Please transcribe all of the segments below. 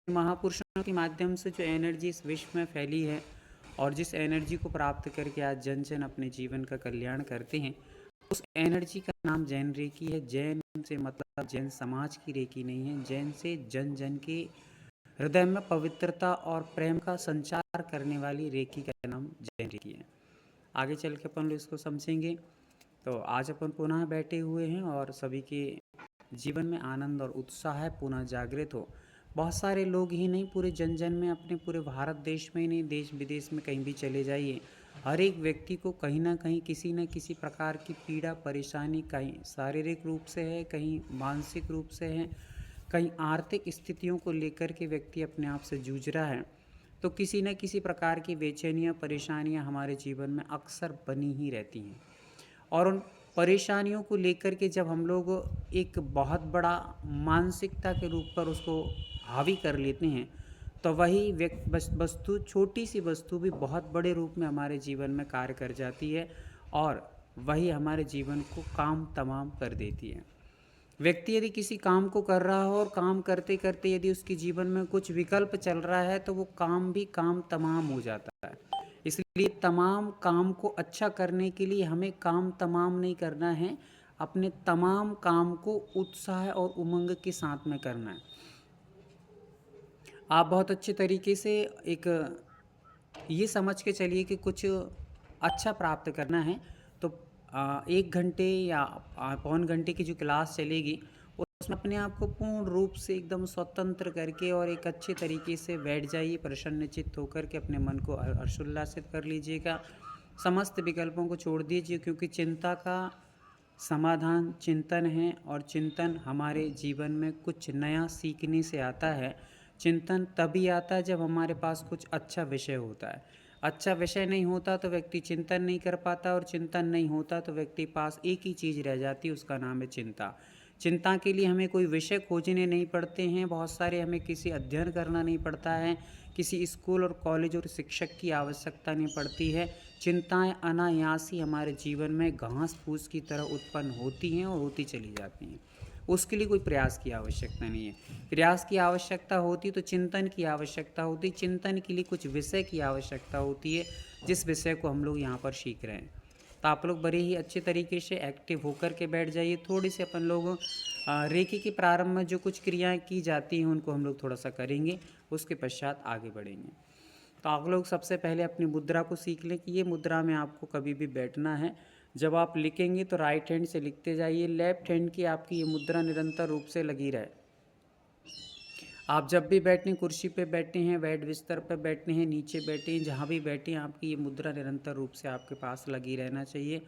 महापुरुषों के माध्यम से जो एनर्जी इस विश्व में फैली है और जिस एनर्जी को प्राप्त करके आज जन जन अपने जीवन का कल्याण करते हैं, उस एनर्जी का नाम जैन रेकी है। जैन से मतलब जैन समाज की रेकी नहीं है, जैन से जन जन के हृदय में पवित्रता और प्रेम का संचार करने वाली रेकी का नाम जैन रेकी है। आगे चल के अपन लोग इसको समझेंगे। तो आज अपन पुनः बैठे हुए हैं और सभी के जीवन में आनंद और उत्साह है पुनः जागृत हो। बहुत सारे लोग ही नहीं, पूरे जन जन में, अपने पूरे भारत देश में ही नहीं, देश विदेश में कहीं भी चले जाइए, हर एक व्यक्ति को कहीं ना कहीं किसी न किसी प्रकार की पीड़ा परेशानी, कहीं शारीरिक रूप से है, कहीं मानसिक रूप से है, कहीं आर्थिक स्थितियों को लेकर के व्यक्ति अपने आप से जूझ रहा है। तो किसी न किसी प्रकार की बेचैनियाँ परेशानियाँ हमारे जीवन में अक्सर बनी ही रहती हैं। और उन परेशानियों को लेकर के जब हम लोग एक बहुत बड़ा मानसिकता के रूप पर उसको हावी कर लेते हैं, तो वही वस्तु, छोटी सी वस्तु भी बहुत बड़े रूप में हमारे जीवन में कार्य कर जाती है और वही हमारे जीवन को काम तमाम कर देती है। व्यक्ति यदि किसी काम को कर रहा हो और काम करते करते यदि उसके जीवन में कुछ विकल्प चल रहा है, तो वो काम भी काम तमाम हो जाता है। इसलिए तमाम काम को अच्छा करने के लिए हमें काम तमाम नहीं करना है, अपने तमाम काम को उत्साह और उमंग के साथ में करना है। आप बहुत अच्छे तरीके से एक ये समझ के चलिए कि कुछ अच्छा प्राप्त करना है, तो 1 घंटे या पौन घंटे की जो क्लास चलेगी, उसमें अपने आप को पूर्ण रूप से एकदम स्वतंत्र करके और एक अच्छे तरीके से बैठ जाइए, प्रसन्नचित्त होकर के अपने मन को हर्षोल्लासित कर लीजिएगा। समस्त विकल्पों को छोड़ दीजिए, क्योंकि चिंता का समाधान चिंतन है और चिंतन हमारे जीवन में कुछ नया सीखने से आता है। चिंतन तभी आता है जब हमारे पास कुछ अच्छा विषय होता है। अच्छा विषय नहीं होता तो व्यक्ति चिंतन नहीं कर पाता, और चिंतन नहीं होता तो व्यक्ति पास एक ही चीज़ रह जाती है, उसका नाम है चिंता। चिंता के लिए हमें कोई विषय खोजने नहीं पड़ते हैं, बहुत सारे हमें किसी अध्ययन करना नहीं पड़ता है, किसी स्कूल और कॉलेज और शिक्षक की आवश्यकता नहीं पड़ती है। चिंताएं अनायास ही हमारे जीवन में घास फूस की तरह उत्पन्न होती हैं और होती चली जाती हैं। उसके लिए कोई प्रयास की आवश्यकता नहीं है। प्रयास की आवश्यकता होती तो चिंतन की आवश्यकता होती, चिंतन के लिए कुछ विषय की आवश्यकता होती है, जिस विषय को हम लोग यहाँ पर सीख रहे हैं। तो आप लोग बड़े ही अच्छे तरीके से एक्टिव होकर के बैठ जाइए। थोड़ी सी अपन लोग रेकी के प्रारंभ में जो कुछ क्रियाएं की जाती हैं उनको हम लोग थोड़ा सा करेंगे, उसके पश्चात आगे बढ़ेंगे। तो आप लोग सबसे पहले अपनी मुद्रा को सीख लें कि ये मुद्रा में आपको कभी भी बैठना है। जब आप लिखेंगे तो राइट हैंड से लिखते जाइए, लेफ्ट हैंड की आपकी ये मुद्रा निरंतर रूप से लगी रहे। आप जब भी बैठे, कुर्सी पे बैठे हैं, बेड बिस्तर पे बैठे हैं, नीचे बैठे हैं, जहाँ भी बैठे हैं, आपकी ये मुद्रा निरंतर रूप से आपके पास लगी रहना चाहिए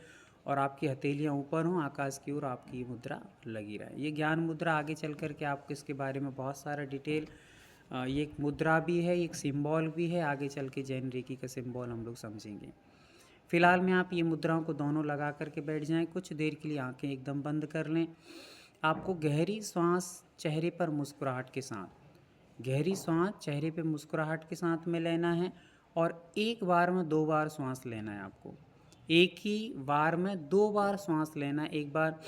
और आपकी हथेलियाँ ऊपर हों आकाश की ओर, आपकी ये मुद्रा लगी रहे। ये ज्ञान मुद्रा आगे चल कर के आपको इसके बारे में बहुत सारा डिटेल, ये एक मुद्रा भी है, एक सिंबल भी है, आगे चल के जैन रेकी का सिंबल हम लोग समझेंगे। फिलहाल में आप ये मुद्राओं को दोनों लगा करके बैठ जाएं। कुछ देर के लिए आंखें एकदम बंद कर लें। आपको गहरी सांस चेहरे पर मुस्कुराहट के साथ, गहरी सांस चेहरे पे मुस्कुराहट के साथ में लेना है और एक बार में 2 बार सांस लेना है आपको। एक ही बार में 2 बार सांस लेना है, एक बार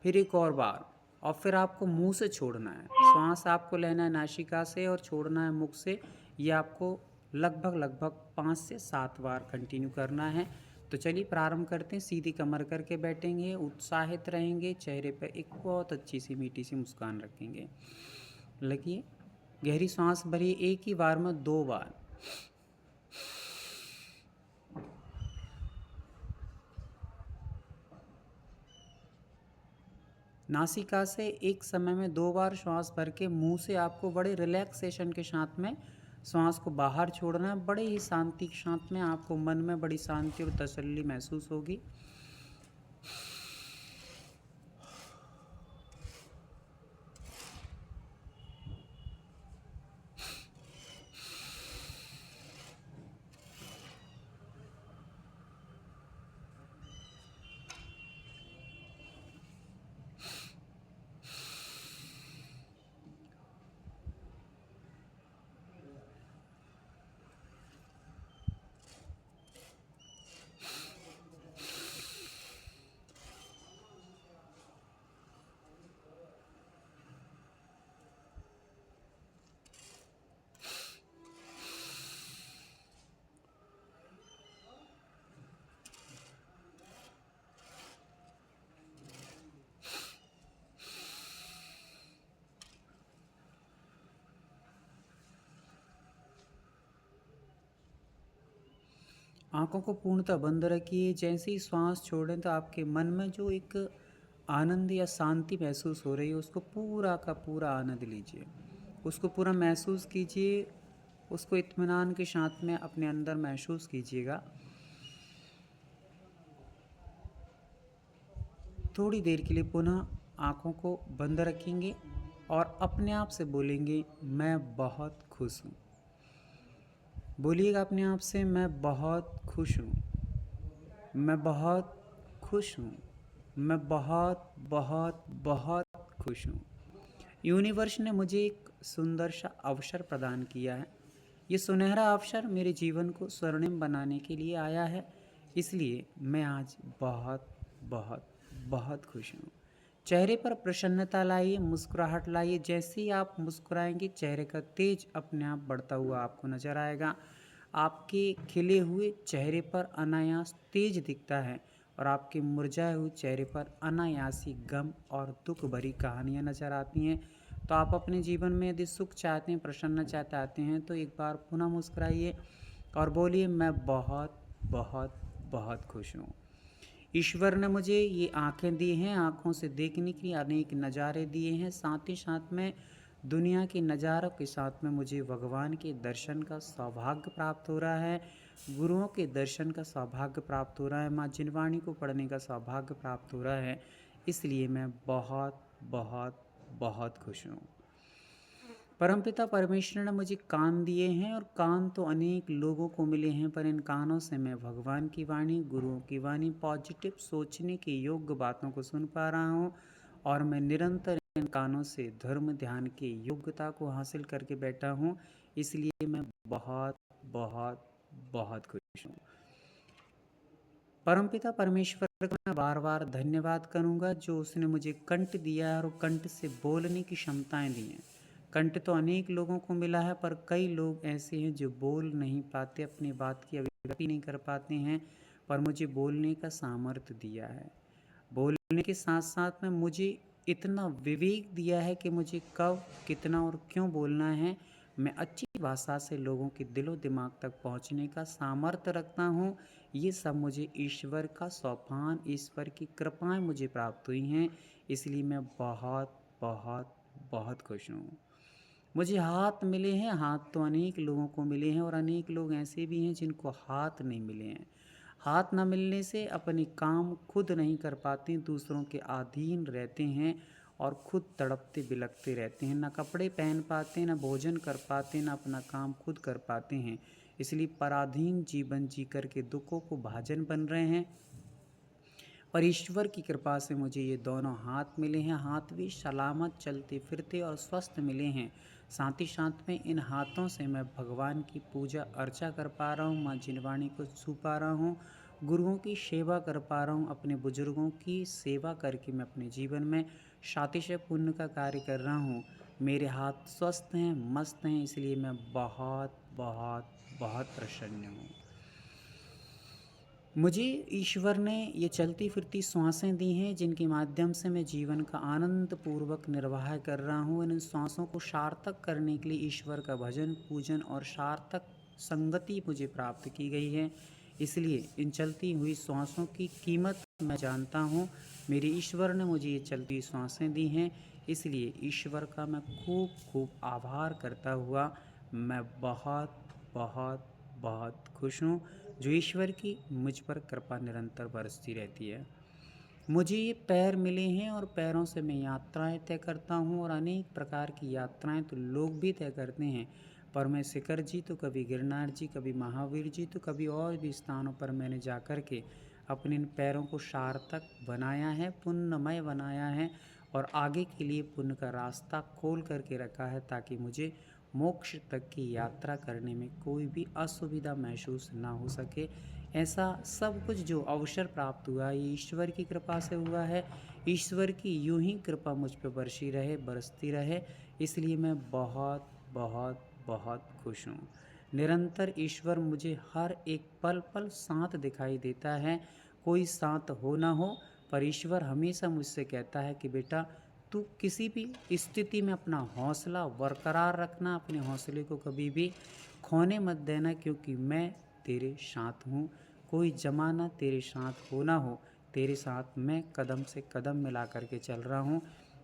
फिर एक और बार, और फिर आपको मुंह से छोड़ना है। सांस आपको लेना है नासिका से और छोड़ना है मुख से। ये आपको लगभग लगभग 5 से 7 बार कंटिन्यू करना है। तो चलिए प्रारंभ करते हैं। सीधी कमर करके बैठेंगे, उत्साहित रहेंगे, चेहरे पर एक बहुत अच्छी सी मीठी सी मुस्कान रखेंगे। लगिए, गहरी सांस भरिए एक ही बार में 2 बार। नासिका से एक समय में 2 बार श्वास भर के मुंह से आपको बड़े रिलैक्सेशन के साथ में श्वास को बाहर छोड़ना है। बड़े ही शांति के साथ में आपको मन में बड़ी शांति और तसल्ली महसूस होगी। आँखों को पूर्णतः बंद रखिए। जैसे ही श्वास छोड़ें तो आपके मन में जो एक आनंद या शांति महसूस हो रही है उसको पूरा का पूरा आनंद लीजिए, उसको पूरा महसूस कीजिए, उसको इत्मीनान के साथ में अपने अंदर महसूस कीजिएगा। थोड़ी देर के लिए पुनः आँखों को बंद रखेंगे और अपने आप से बोलेंगे, मैं बहुत खुश हूँ। बोलिएगा अपने आप से, मैं बहुत खुश हूँ, मैं बहुत खुश हूँ, मैं बहुत बहुत बहुत खुश हूँ। यूनिवर्स ने मुझे एक सुंदर सा अवसर प्रदान किया है। ये सुनहरा अवसर मेरे जीवन को स्वर्णिम बनाने के लिए आया है, इसलिए मैं आज बहुत बहुत बहुत खुश हूँ। चेहरे पर प्रसन्नता लाइए, मुस्कुराहट लाइए। जैसे ही आप मुस्कुराएंगे चेहरे का तेज अपने आप बढ़ता हुआ आपको नजर आएगा। आपके खिले हुए चेहरे पर अनायास तेज दिखता है और आपके मुरझाए हुए चेहरे पर अनायासी गम और दुख भरी कहानियाँ नजर आती हैं। तो आप अपने जीवन में यदि सुख चाहते हैं, प्रसन्न चाहते हैं, तो एक बार पुनः मुस्कुराइए और बोलिए, मैं बहुत बहुत बहुत खुश हूँ। ईश्वर ने मुझे ये आँखें दी हैं, आँखों से देखने के लिए अनेक नज़ारे दिए हैं, साथ ही साथ में दुनिया के नज़ारों के साथ में मुझे भगवान के दर्शन का सौभाग्य प्राप्त हो रहा है, गुरुओं के दर्शन का सौभाग्य प्राप्त हो रहा है, माँ जिनवाणी को पढ़ने का सौभाग्य प्राप्त हो रहा है। इसलिए मैं बहुत बहुत बहुत खुश हूँ। परमपिता परमेश्वर ने मुझे कान दिए हैं और कान तो अनेक लोगों को मिले हैं, पर इन कानों से मैं भगवान की वाणी, गुरुओं की वाणी, पॉजिटिव सोचने के योग्य बातों को सुन पा रहा हूँ और मैं निरंतर इन कानों से धर्म ध्यान की योग्यता को हासिल करके बैठा हूँ। इसलिए मैं बहुत बहुत बहुत खुश हूँ। परमपिता परमेश्वर का मैं बार बार धन्यवाद करूंगा जो उसने मुझे कंठ दिया है और कंठ से बोलने की क्षमताएं दी हैं। कंठ तो अनेक लोगों को मिला है, पर कई लोग ऐसे हैं जो बोल नहीं पाते, अपनी बात की अभिव्यक्ति नहीं कर पाते हैं, पर मुझे बोलने का सामर्थ्य दिया है। बोलने के साथ साथ में मुझे इतना विवेक दिया है कि मुझे कब, कितना और क्यों बोलना है। मैं अच्छी भाषा से लोगों के दिलो दिमाग तक पहुंचने का सामर्थ्य रखता हूं। ये सब मुझे ईश्वर का सोपान, ईश्वर की कृपाएं मुझे प्राप्त हुई हैं, इसलिए मैं बहुत बहुत बहुत खुश हूँ। मुझे हाथ मिले हैं, हाथ तो अनेक लोगों को मिले हैं और अनेक लोग ऐसे भी हैं जिनको हाथ नहीं मिले हैं। हाथ न मिलने से अपने काम खुद नहीं कर पाते, दूसरों के अधीन रहते हैं और खुद तड़पते बिलखते रहते हैं। ना कपड़े पहन पाते, ना भोजन कर पाते, ना अपना काम खुद कर पाते हैं। इसलिए पराधीन जीवन जी कर के दुखों को भाजन बन रहे हैं। पर ईश्वर की कृपा से मुझे ये दोनों हाथ मिले हैं, हाथ भी सलामत चलते फिरते और स्वस्थ मिले हैं। साथ ही साथ में इन हाथों से मैं भगवान की पूजा अर्चा कर पा रहा हूँ, माँ जिनवाणी को छू पा रहा हूँ, गुरुओं की सेवा कर पा रहा हूँ, अपने बुजुर्गों की सेवा करके मैं अपने जीवन में सातिशय पुण्य का कार्य कर रहा हूँ। मेरे हाथ स्वस्थ हैं, मस्त हैं, इसलिए मैं बहुत बहुत बहुत प्रसन्न हूँ। मुझे ईश्वर ने ये चलती फिरती श्वासें दी हैं जिनके माध्यम से मैं जीवन का आनंद पूर्वक निर्वाह कर रहा हूँ। इन श्वासों को सार्थक करने के लिए ईश्वर का भजन पूजन और सार्थक संगति मुझे प्राप्त की गई है। इसलिए इन चलती हुई श्वासों की कीमत मैं जानता हूँ। मेरे ईश्वर ने मुझे ये चलती श्वासें दी हैं, इसलिए ईश्वर का मैं खूब खूब आभार करता हुआ मैं बहुत बहुत बहुत खुश हूँ, जो ईश्वर की मुझ पर कृपा निरंतर बरसती रहती है। मुझे ये पैर मिले हैं और पैरों से मैं यात्राएं तय करता हूँ और अनेक प्रकार की यात्राएं तो लोग भी तय करते हैं, पर मैं शिखर जी तो कभी गिरनार जी, कभी महावीर जी, तो कभी और भी स्थानों पर मैंने जा कर के अपने इन पैरों को सार्थक बनाया है, पुण्यमय बनाया है और आगे के लिए पुण्य का रास्ता खोल करके रखा है, ताकि मुझे मोक्ष तक की यात्रा करने में कोई भी असुविधा महसूस ना हो सके। ऐसा सब कुछ जो अवसर प्राप्त हुआ ये ईश्वर की कृपा से हुआ है। ईश्वर की यूं ही कृपा मुझ पर बरसी रहे, बरसती रहे, इसलिए मैं बहुत बहुत बहुत खुश हूँ। निरंतर ईश्वर मुझे हर एक पल पल साथ दिखाई देता है। कोई साथ हो ना हो, पर ईश्वर हमेशा मुझसे कहता है कि बेटा, तू किसी भी स्थिति में अपना हौसला बरकरार रखना, अपने हौसले को कभी भी खोने मत देना, क्योंकि मैं तेरे साथ हूँ, कोई ज़माना तेरे साथ हो ना हो, तेरे साथ मैं कदम से कदम मिला कर के चल रहा हूँ।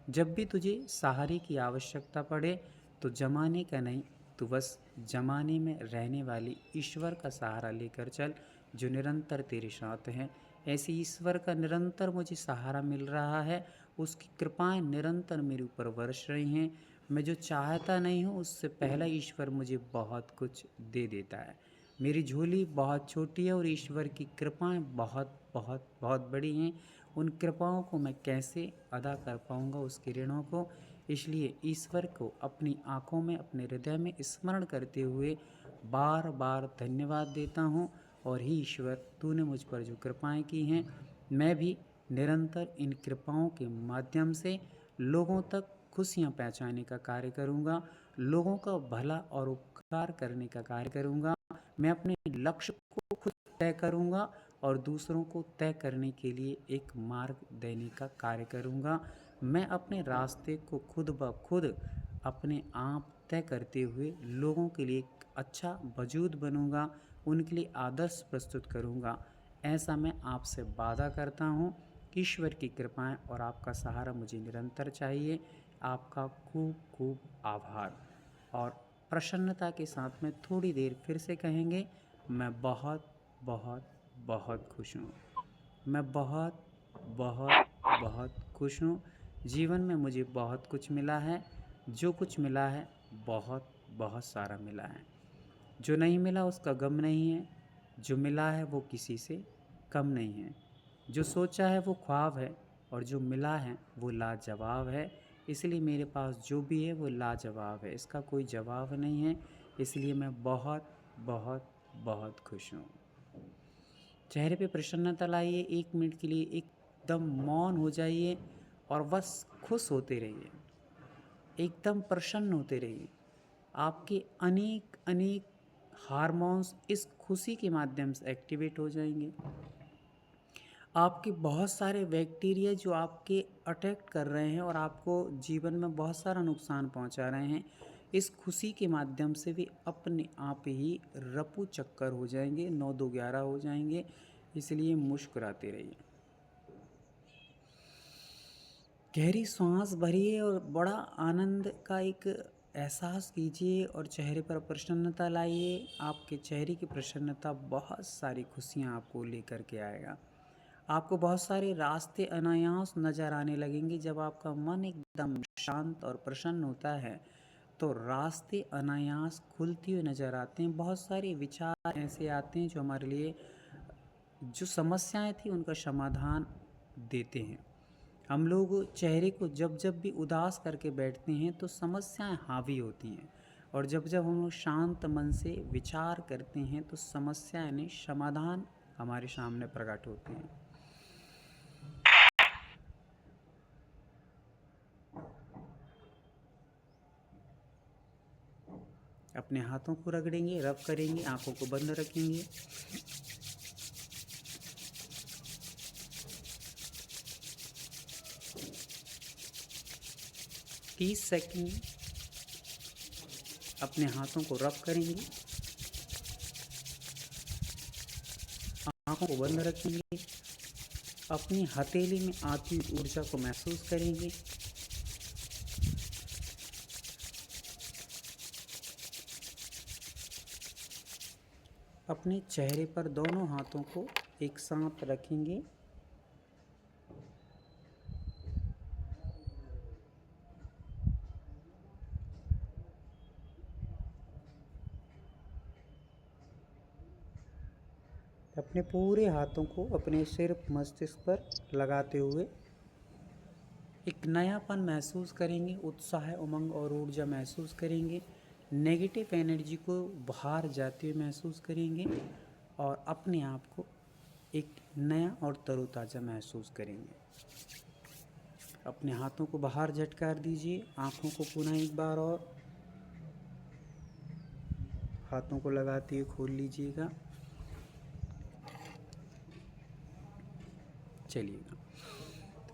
जब भी तुझे सहारे की आवश्यकता पड़े तो ज़माने का नहीं, तो बस ज़माने में रहने वाली ईश्वर का सहारा लेकर चल, जो निरंतर तेरे साथ है। ऐसे ईश्वर का निरंतर मुझे सहारा मिल रहा है, उसकी कृपाएं निरंतर मेरे ऊपर बरस रही हैं। मैं जो चाहता नहीं हूँ उससे पहला ईश्वर मुझे बहुत कुछ दे देता है। मेरी झोली बहुत छोटी है और ईश्वर की कृपाएं बहुत बहुत बहुत बड़ी हैं। उन कृपाओं को मैं कैसे अदा कर पाऊँगा, उसके ऋणों को। इसलिए ईश्वर को अपनी आँखों में, अपने हृदय में स्मरण करते हुए बार बार धन्यवाद देता हूँ। और ही ईश्वर, तूने मुझ पर जो कृपाएं की हैं, मैं भी निरंतर इन कृपाओं के माध्यम से लोगों तक खुशियाँ पहुँचाने का कार्य करूँगा, लोगों का भला और उपकार करने का कार्य करूँगा। मैं अपने लक्ष्य को खुद तय करूँगा और दूसरों को तय करने के लिए एक मार्ग देने का कार्य करूँगा। मैं अपने रास्ते को खुद ब खुद अपने आप तय करते हुए लोगों के लिए एक अच्छा वजूद बनूँगा, उनके लिए आदर्श प्रस्तुत करूँगा। ऐसा मैं आपसे वादा करता हूँ। ईश्वर की कृपाएं और आपका सहारा मुझे निरंतर चाहिए। आपका खूब खूब आभार। और प्रसन्नता के साथ में थोड़ी देर फिर से कहेंगे, मैं बहुत बहुत बहुत खुश हूँ। मैं बहुत बहुत बहुत खुश हूँ। जीवन में मुझे बहुत कुछ मिला है। जो कुछ मिला है बहुत बहुत सारा मिला है। जो नहीं मिला उसका गम नहीं है, जो मिला है वो किसी से कम नहीं है। जो सोचा है वो ख्वाब है और जो मिला है वो लाजवाब है। इसलिए मेरे पास जो भी है वो लाजवाब है, इसका कोई जवाब नहीं है। इसलिए मैं बहुत बहुत बहुत खुश हूँ। चेहरे पे प्रसन्नता लाइए, 1 मिनट के लिए एकदम मौन हो जाइए और बस खुश होते रहिए, एकदम प्रसन्न होते रहिए। आपके अनेक अनेक हार्मोन्स इस खुशी के माध्यम से एक्टिवेट हो जाएंगे। आपके बहुत सारे बैक्टीरिया जो आपके अटैक कर रहे हैं और आपको जीवन में बहुत सारा नुकसान पहुंचा रहे हैं, इस खुशी के माध्यम से भी अपने आप ही रफू चक्कर हो जाएंगे, 9 2 11 हो जाएंगे। इसलिए मुस्कुराते रहिए, गहरी सांस भरिए और बड़ा आनंद का एक एहसास कीजिए और चेहरे पर प्रसन्नता लाइए। आपके चेहरे की प्रसन्नता बहुत सारी खुशियाँ आपको लेकर के आएगा। आपको बहुत सारे रास्ते अनायास नज़र आने लगेंगे। जब आपका मन एकदम शांत और प्रसन्न होता है तो रास्ते अनायास खुलते हुए नज़र आते हैं। बहुत सारे विचार ऐसे आते हैं जो हमारे लिए जो समस्याएं थी उनका समाधान देते हैं। हम लोग चेहरे को जब जब भी उदास करके बैठते हैं तो समस्याएं हावी होती हैं, और जब जब हम लोग शांत मन से विचार करते हैं तो समस्याएं नहीं, समाधान हमारे सामने प्रकट होते हैं। अपने हाथों को रगड़ेंगे, रब करेंगे, आंखों को बंद रखेंगे। तीस सेकंड अपने हाथों को रब करेंगे, आंखों को बंद रखेंगे, अपनी हथेली में आती हुई ऊर्जा को महसूस करेंगे। अपने चेहरे पर दोनों हाथों को एक साथ रखेंगे। अपने पूरे हाथों को अपने सिर मस्तिष्क पर लगाते हुए एक नयापन महसूस करेंगे, उत्साह, उमंग और ऊर्जा महसूस करेंगे। नेगेटिव एनर्जी को बाहर जाते हुए महसूस करेंगे और अपने आप को एक नया और तरोताज़ा महसूस करेंगे। अपने हाथों को बाहर झटकार दीजिए, आँखों को पुनः एक बार और हाथों को लगाते हुए खोल लीजिएगा। चलिएगा,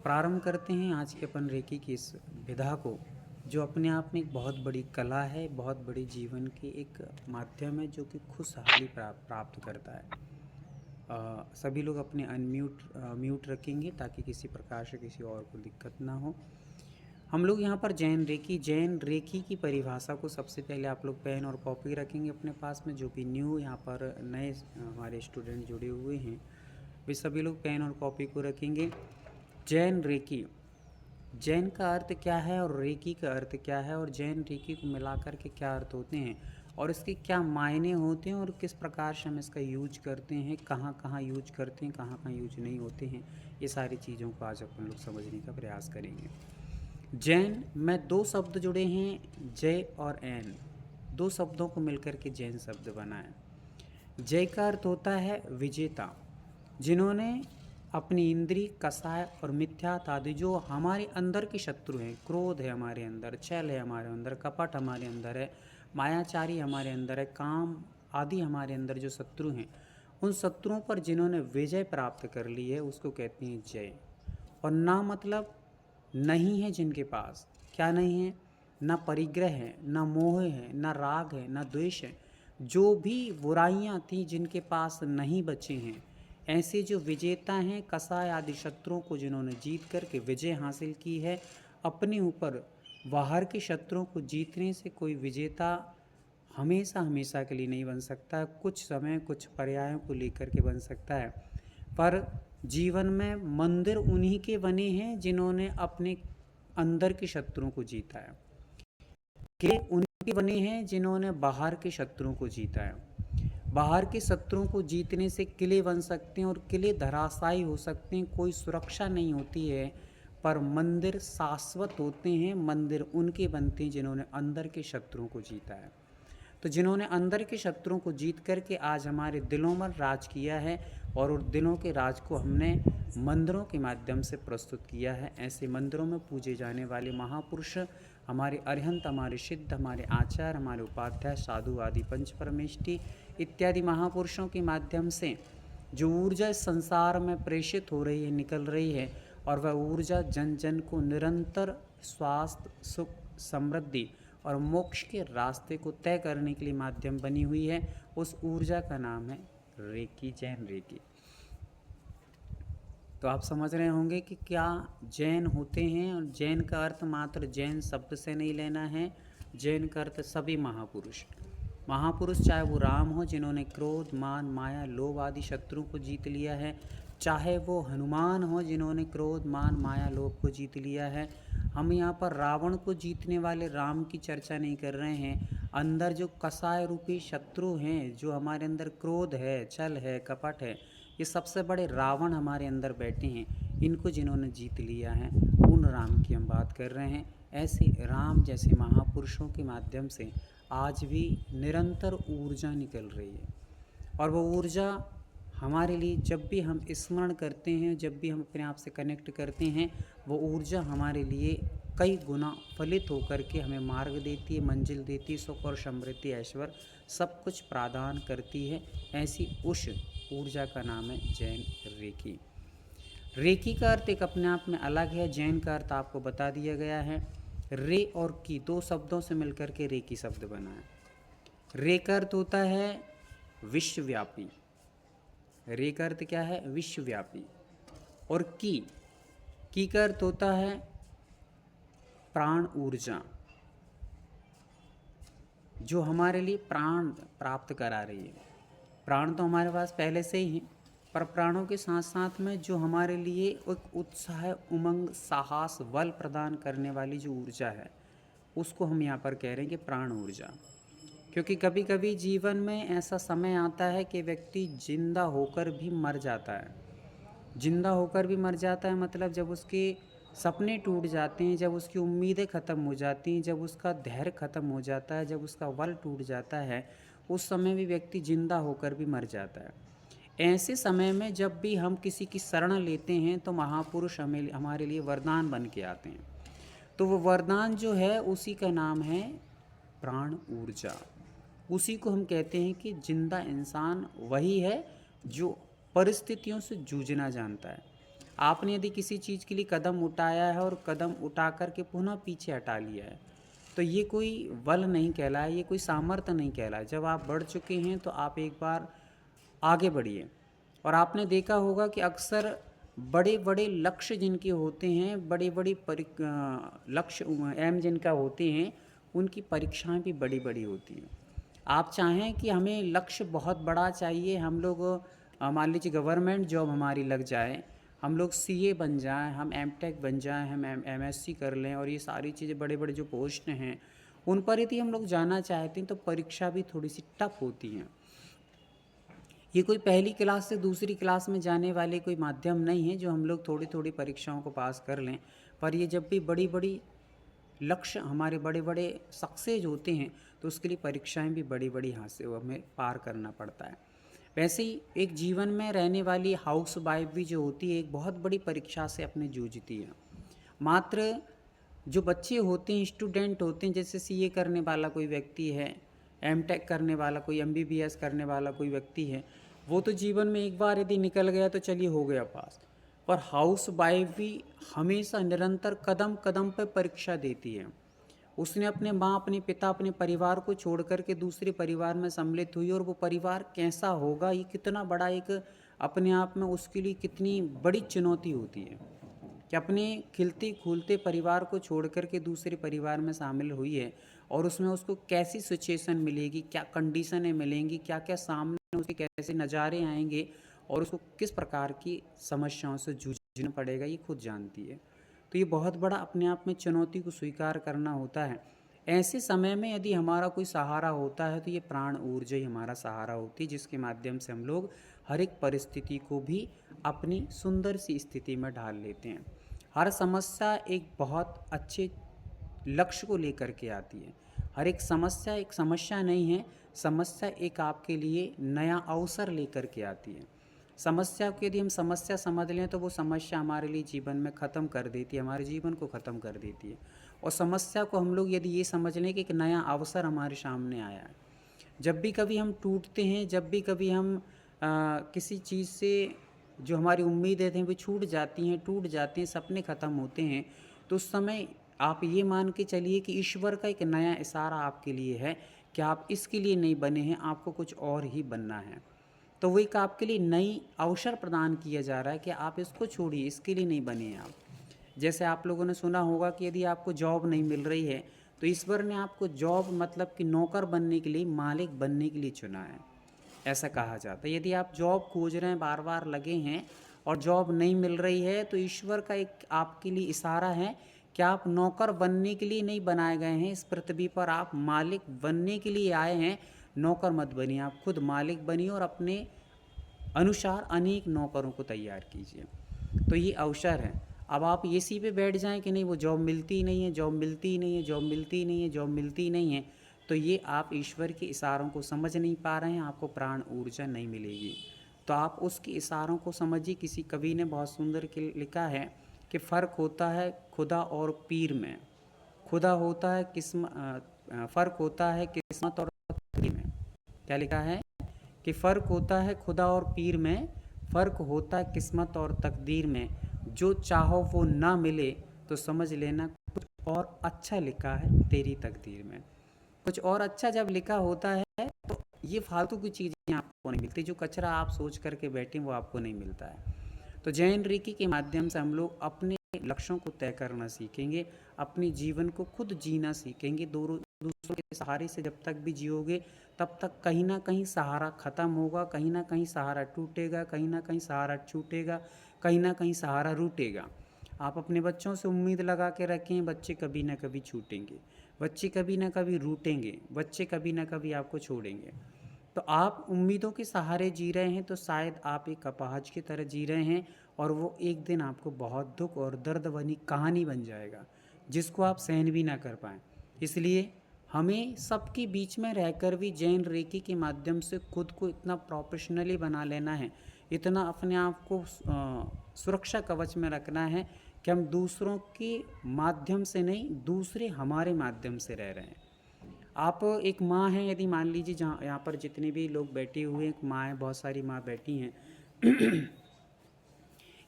प्रारंभ करते हैं आज के अपन रेकी की इस विधा को। जो अपने आप में एक बहुत बड़ी कला है, बहुत बड़ी जीवन की एक माध्यम है जो कि खुशहाली प्राप्त करता है। सभी लोग अपने म्यूट रखेंगे ताकि किसी प्रकार से किसी और को दिक्कत ना हो। हम लोग यहाँ पर जैन रेखी की परिभाषा को सबसे पहले आप लोग पेन और कॉपी रखेंगे अपने पास में। जो भी न्यू यहाँ पर नए हमारे स्टूडेंट जुड़े हुए हैं वे सभी लोग पेन और कॉपी को रखेंगे। जैन रेखी, जैन का अर्थ क्या है और रेकी का अर्थ क्या है और जैन रेकी को मिलाकर के क्या अर्थ होते हैं और इसके क्या मायने होते हैं और किस प्रकार से हम इसका यूज करते हैं, कहाँ कहाँ यूज करते हैं, कहाँ कहाँ यूज नहीं होते हैं, ये सारी चीज़ों को आज अपन लोग समझने का प्रयास करेंगे। जैन में दो शब्द जुड़े हैं, जय और एन, दो शब्दों को मिलकर के जैन शब्द बना है। जय का अर्थ होता है विजेता, जिन्होंने अपनी इंद्री, कसाय और मिथ्यात आदि जो हमारे अंदर के शत्रु हैं, क्रोध है हमारे अंदर, छल है हमारे अंदर, कपट हमारे अंदर है, मायाचारी हमारे अंदर है, काम आदि हमारे अंदर जो शत्रु हैं, उन शत्रुओं पर जिन्होंने विजय प्राप्त कर ली है उसको कहते हैं जय। और ना मतलब नहीं है जिनके पास, क्या नहीं है, ना परिग्रह है, ना मोह है, ना राग है, ना द्वेष है, जो भी बुराइयां थी जिनके पास नहीं बचे हैं, ऐसे जो विजेता हैं, कसाय आदि शत्रुओं को जिन्होंने जीत करके विजय हासिल की है अपने ऊपर। बाहर के शत्रुओं को जीतने से कोई विजेता हमेशा हमेशा के लिए नहीं बन सकता, कुछ समय कुछ पर्यायों को लेकर के बन सकता है। पर जीवन में मंदिर उन्हीं के बने हैं जिन्होंने अपने अंदर के शत्रुओं को जीता है। किले उनके बने हैं जिन्होंने बाहर के शत्रुओं को जीता है। बाहर के शत्रुओं को जीतने से किले बन सकते हैं और किले धराशायी हो सकते हैं, कोई सुरक्षा नहीं होती है, पर मंदिर शाश्वत होते हैं। मंदिर उनके बनते हैं जिन्होंने अंदर के शत्रुओं को जीता है। तो जिन्होंने अंदर के शत्रुओं को जीत करके आज हमारे दिलों में राज किया है और उन दिलों के राज को हमने मंदिरों के माध्यम से प्रस्तुत किया है। ऐसे मंदिरों में पूजे जाने वाले महापुरुष, हमारे अरिहंत, हमारे सिद्ध, हमारे आचार्य, हमारे उपाध्याय, साधु आदि पंच परमेष्टि इत्यादि महापुरुषों के माध्यम से जो ऊर्जा इस संसार में प्रेषित हो रही है, निकल रही है, और वह ऊर्जा जन जन को निरंतर स्वास्थ्य, सुख, समृद्धि और मोक्ष के रास्ते को तय करने के लिए माध्यम बनी हुई है, उस ऊर्जा का नाम है रेकी, जैन रेकी। तो आप समझ रहे होंगे कि क्या जैन होते हैं, और जैन का अर्थ मात्र जैन शब्द से नहीं लेना है। जैन का अर्थ सभी महापुरुष, महापुरुष चाहे वो राम हो जिन्होंने क्रोध, मान, माया, लोभ आदि शत्रुओं को जीत लिया है, चाहे वो हनुमान हो जिन्होंने क्रोध, मान, माया, लोभ को जीत लिया है। हम यहाँ पर रावण को जीतने वाले राम की चर्चा नहीं कर रहे हैं। अंदर जो कसाय रूपी शत्रु हैं, जो हमारे अंदर क्रोध है, छल है, कपट है, ये सबसे बड़े रावण हमारे अंदर बैठे हैं, इनको जिन्होंने जीत लिया है उन राम की हम बात कर रहे हैं। ऐसे राम जैसे महापुरुषों के माध्यम से आज भी निरंतर ऊर्जा निकल रही है, और वो ऊर्जा हमारे लिए जब भी हम स्मरण करते हैं, जब भी हम अपने आप से कनेक्ट करते हैं, वो ऊर्जा हमारे लिए कई गुना फलित होकर के हमें मार्ग देती है, मंजिल देती है, सुख और समृद्धि, ऐश्वर्य सब कुछ प्रदान करती है। ऐसी उस ऊर्जा का नाम है जैन रेकी। रेकी का अर्थ एक अपने आप में अलग है, जैन का अर्थ आपको बता दिया गया है। रे और की दो शब्दों से मिलकर के रेकी शब्द बना है। रे का अर्थ होता है विश्वव्यापी, रे का अर्थ क्या है, विश्वव्यापी। और की का अर्थ होता है प्राण ऊर्जा, जो हमारे लिए प्राण प्राप्त करा रही है। प्राण तो हमारे पास पहले से ही हैं, पर प्राणों के साथ साथ में जो हमारे लिए एक उत्साह, उमंग, साहस, बल प्रदान करने वाली जो ऊर्जा है, उसको हम यहाँ पर कह रहे हैं कि प्राण ऊर्जा। क्योंकि कभी कभी जीवन में ऐसा समय आता है कि व्यक्ति जिंदा होकर भी मर जाता है। जिंदा होकर भी मर जाता है मतलब जब उसके सपने टूट जाते हैं, जब उसकी उम्मीदें ख़त्म हो जाती हैं, जब उसका धैर्य ख़त्म हो जाता है, जब उसका बल टूट जाता है, उस समय भी व्यक्ति जिंदा होकर भी मर जाता है। ऐसे समय में जब भी हम किसी की शरण लेते हैं तो महापुरुष हमारे लिए वरदान बन के आते हैं। तो वो वरदान जो है उसी का नाम है प्राण ऊर्जा। उसी को हम कहते हैं कि जिंदा इंसान वही है जो परिस्थितियों से जूझना जानता है। आपने यदि किसी चीज़ के लिए कदम उठाया है और कदम उठा कर के पुनः पीछे हटा लिया है, तो ये कोई बल नहीं कहलाए, ये कोई सामर्थ्य नहीं कहलाए। जब आप बढ़ चुके हैं तो आप एक बार आगे बढ़िए। और आपने देखा होगा कि अक्सर बड़े बड़े लक्ष्य जिनके होते हैं, बड़ी बड़ी लक्ष्य एम जिनका होते हैं, उनकी परीक्षाएं भी बड़ी बड़ी होती हैं। आप चाहें कि हमें लक्ष्य बहुत बड़ा चाहिए, हम लोग मान लीजिए गवर्नमेंट जॉब हमारी लग जाए, हम लोग सीए बन जाएं, हम एमटेक बन जाएं, हम एमएससी कर लें, और ये सारी चीज़ें बड़े बड़े जो पोस्ट हैं उन पर यदि हम लोग जाना चाहते हैं तो परीक्षा भी थोड़ी सी टफ होती हैं। ये कोई पहली क्लास से दूसरी क्लास में जाने वाले कोई माध्यम नहीं है जो हम लोग थोड़ी थोड़ी परीक्षाओं को पास कर लें। पर ये जब भी बड़ी बड़ी लक्ष्य हमारे बड़े बड़े सक्सेस होते हैं तो उसके लिए परीक्षाएं भी बड़ी बड़ी हाथ से हमें पार करना पड़ता है। वैसे ही एक जीवन में रहने वाली हाउस वाइफ भी जो होती है एक बहुत बड़ी परीक्षा से अपने जूझती है। मात्र जो बच्चे होते हैं, स्टूडेंट होते हैं, जैसे सीए करने वाला कोई व्यक्ति है, एमटेक करने वाला कोई, एमबीबीएस करने वाला कोई व्यक्ति है, वो तो जीवन में एक बार यदि निकल गया तो चलिए हो गया पास। पर हाउस वाइफ भी हमेशा निरंतर कदम कदम पर परीक्षा देती है। उसने अपने माँ, अपने पिता, अपने परिवार को छोड़ कर के दूसरे परिवार में सम्मिलित हुई, और वो परिवार कैसा होगा, ये कितना बड़ा एक अपने आप में उसके लिए कितनी बड़ी चुनौती होती है कि अपने खिलते खुलते परिवार को छोड़ कर के दूसरे परिवार में शामिल हुई है, और उसमें उसको कैसी सिचुएशन मिलेगी, क्या कंडीशनें मिलेंगी, क्या क्या सामने उसके कैसे नज़ारे आएंगे, और उसको किस प्रकार की समस्याओं से जूझना पड़ेगा, ये खुद जानती है। तो ये बहुत बड़ा अपने आप में चुनौती को स्वीकार करना होता है। ऐसे समय में यदि हमारा कोई सहारा होता है तो ये प्राण ऊर्जा ही हमारा सहारा होती है, जिसके माध्यम से हम लोग हर एक परिस्थिति को भी अपनी सुंदर सी स्थिति में ढाल लेते हैं। हर समस्या एक बहुत अच्छे लक्ष्य को लेकर के आती है। हर एक समस्या एक समस्या नहीं है, समस्या एक आपके लिए नया अवसर लेकर के आती है। समस्या को यदि हम समस्या समझ लें तो वो समस्या हमारे लिए जीवन में ख़त्म कर देती है, हमारे जीवन को ख़त्म कर देती है। और समस्या को हम लोग यदि ये समझ लें कि एक नया अवसर हमारे सामने आया है। जब भी कभी हम टूटते हैं, जब भी कभी हम किसी चीज़ से जो हमारी उम्मीदें थी वो छूट जाती हैं, टूट जाती हैं, सपने ख़त्म होते हैं, तो उस समय आप ये मान के चलिए कि ईश्वर का एक नया इशारा आपके लिए है कि आप इसके लिए नहीं बने हैं, आपको कुछ और ही बनना है। तो वो एक आपके लिए नई अवसर प्रदान किया जा रहा है कि आप इसको छोड़िए, इसके लिए नहीं बने हैं आप। जैसे आप लोगों ने सुना होगा कि यदि आपको जॉब नहीं मिल रही है तो ईश्वर ने आपको जॉब मतलब कि नौकर बनने के लिए, मालिक बनने के लिए चुना है, ऐसा कहा जाता है। यदि आप जॉब खोज रहे हैं, बार बार लगे हैं और जॉब नहीं मिल रही है, तो ईश्वर का एक आपके लिए इशारा है कि आप नौकर बनने के लिए नहीं बनाए गए हैं इस पृथ्वी पर, आप मालिक बनने के लिए आए हैं। नौकर मत बनिए, आप खुद मालिक बनिए और अपने अनुसार अनेक नौकरों को तैयार कीजिए। तो ये अवसर है। अब आप इसी पे बैठ जाएं कि नहीं वो जॉब मिलती ही नहीं है, जॉब मिलती ही नहीं है, जॉब मिलती ही नहीं है, जॉब मिलती ही नहीं है, तो ये आप ईश्वर के इशारों को समझ नहीं पा रहे हैं, आपको प्राण ऊर्जा नहीं मिलेगी। तो आप उसके इशारों को समझिए। किसी कवि ने बहुत सुंदर लिखा है कि फ़र्क होता है खुदा और पीर में, खुदा होता है फ़र्क होता है किस्मत और तकदीर में। क्या लिखा है कि फ़र्क होता है खुदा और पीर में, फ़र्क होता है किस्मत और तकदीर में, जो चाहो वो ना मिले तो समझ लेना कुछ और अच्छा लिखा है तेरी तकदीर में। कुछ और अच्छा जब लिखा होता है तो ये फालतू की चीज़ें आपको नहीं मिलती, जो कचरा आप सोच करके बैठे वो आपको नहीं मिलता है। तो जैन रीकी के माध्यम से हम लोग अपने लक्ष्यों को तय करना सीखेंगे, अपने जीवन को खुद जीना सीखेंगे। दूसरों के सहारे से जब तक भी जियोगे तब तक कहीं ना कहीं सहारा ख़त्म होगा, कहीं ना कहीं सहारा टूटेगा, कहीं ना कहीं सहारा छूटेगा, कहीं ना कहीं सहारा रूटेगा। आप अपने बच्चों से उम्मीद लगा के रखें, बच्चे कभी ना कभी छूटेंगे, बच्चे कभी ना कभी रूटेंगे, बच्चे कभी ना कभी आपको छोड़ेंगे। तो आप उम्मीदों के सहारे जी रहे हैं तो शायद आप एक अपाहज की तरह जी रहे हैं, और वो एक दिन आपको बहुत दुख और दर्द भरी कहानी बन जाएगा जिसको आप सहन भी ना कर पाएँ। इसलिए हमें सबके बीच में रहकर भी जैन रेकी के माध्यम से खुद को इतना प्रोफेशनली बना लेना है, इतना अपने आप को सुरक्षा कवच में रखना है कि हम दूसरों के माध्यम से नहीं, दूसरे हमारे माध्यम से रह रहे हैं। आप एक माँ हैं, यदि मान लीजिए जहाँ यहाँ पर जितने भी लोग बैठे हुए हैं, एक माँ है, बहुत सारी माँ बैठी हैं।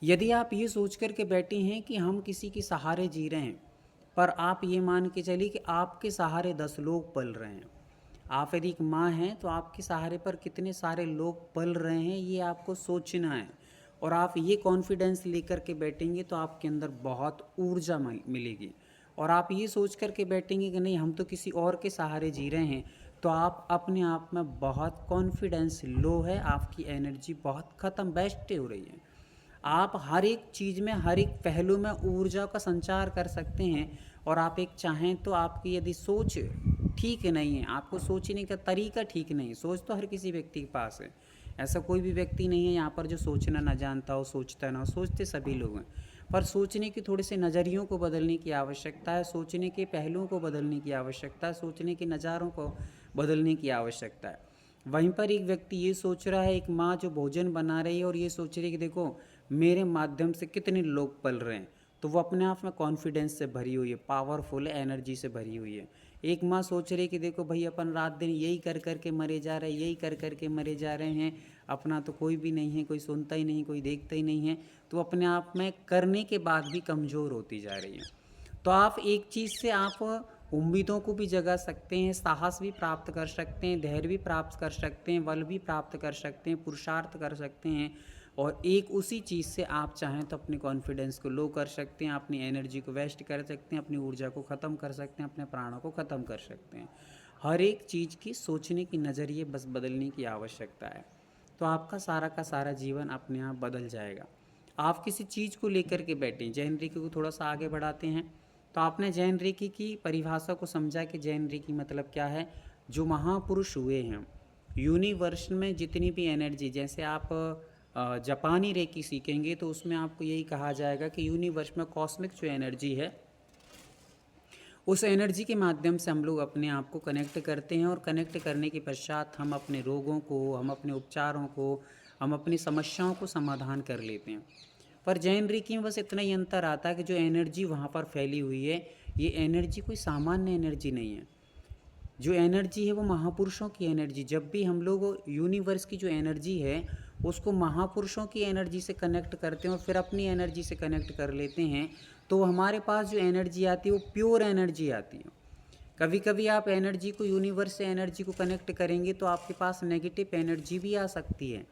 यदि आप ये सोच कर के बैठे हैं कि हम किसी के सहारे जी रहे हैं, पर आप ये मान के चलिए कि आपके सहारे 10 लोग पल रहे हैं। आप यदि एक माँ हैं तो आपके सहारे पर कितने सारे लोग पल रहे हैं, ये आपको सोचना है। और आप ये कॉन्फिडेंस लेकर के बैठेंगे तो आपके अंदर बहुत ऊर्जा मिलेगी। और आप ये सोच कर के बैठेंगे कि नहीं हम तो किसी और के सहारे जी रहे हैं, तो आप अपने आप में बहुत कॉन्फिडेंस लो है, आपकी एनर्जी बहुत ख़त्म बेस्ट हो रही है। आप हर एक चीज़ में, हर एक पहलू में ऊर्जा का संचार कर सकते हैं। और आप एक चाहें तो आपकी यदि सोच ठीक नहीं है, आपको सोचने का तरीका ठीक नहीं है, सोच तो हर किसी व्यक्ति के पास है, ऐसा कोई भी व्यक्ति नहीं है यहाँ पर जो सोचना ना जानता हो, सोचता ना हो, सोचते सभी लोग हैं। पर सोचने के थोड़े से नज़रियों को बदलने की आवश्यकता है, सोचने के पहलुओं को बदलने की आवश्यकता है, सोचने के नज़ारों को बदलने की आवश्यकता है। वहीं पर एक व्यक्ति ये सोच रहा है, एक माँ जो भोजन बना रही है और ये सोच रही है कि देखो मेरे माध्यम से कितने लोग पल रहे हैं, तो वो अपने आप में कॉन्फिडेंस से भरी हुई है, पावरफुल है, एनर्जी से भरी हुई है। एक माँ सोच रही है कि देखो भाई अपन रात दिन यही कर कर के मरे जा रहे हैं, यही कर कर के मरे जा रहे हैं, अपना तो कोई भी नहीं है, कोई सुनता ही नहीं, कोई देखता ही नहीं है, तो अपने आप में करने के बाद भी कमज़ोर होती जा रही है। तो आप एक चीज़ से आप उम्मीदों को भी जगा सकते हैं, साहस भी प्राप्त कर सकते हैं, धैर्य भी प्राप्त कर सकते हैं, बल भी प्राप्त कर सकते हैं, पुरुषार्थ कर सकते हैं। और एक उसी चीज़ से आप चाहें तो अपने कॉन्फिडेंस को लो कर सकते हैं, अपनी एनर्जी को वेस्ट कर सकते हैं, अपनी ऊर्जा को ख़त्म कर सकते हैं, अपने प्राणों को ख़त्म कर सकते हैं। हर एक चीज़ की सोचने की नज़रिए बस बदलने की आवश्यकता है, तो आपका सारा का सारा जीवन अपने आप बदल जाएगा। आप किसी चीज़ को लेकर के बैठें, जैन रेकी को थोड़ा सा आगे बढ़ाते हैं। तो आपने जैन रेकी की परिभाषा को समझा कि जैन रेकी मतलब क्या है। जो महापुरुष हुए हैं यूनिवर्स में जितनी भी एनर्जी, जैसे आप जापानी रेकी सीखेंगे तो उसमें आपको यही कहा जाएगा कि यूनिवर्स में कॉस्मिक जो एनर्जी है, उस एनर्जी के माध्यम से हम लोग अपने आप को कनेक्ट करते हैं। और कनेक्ट करने के पश्चात हम अपने रोगों को, हम अपने उपचारों को, हम अपनी समस्याओं को समाधान कर लेते हैं। पर जैन रेकी में बस इतना ही अंतर आता है कि जो एनर्जी वहाँ पर फैली हुई है, ये एनर्जी कोई सामान्य एनर्जी नहीं है। जो एनर्जी है वो महापुरुषों की एनर्जी, जब भी हम लोग यूनिवर्स की जो एनर्जी है उसको महापुरुषों की एनर्जी से कनेक्ट करते हैं और फिर अपनी एनर्जी से कनेक्ट कर लेते हैं, तो हमारे पास जो एनर्जी आती है वो प्योर एनर्जी आती है। कभी कभी आप एनर्जी को, यूनिवर्स से एनर्जी को कनेक्ट करेंगे तो आपके पास नेगेटिव एनर्जी भी आ सकती है।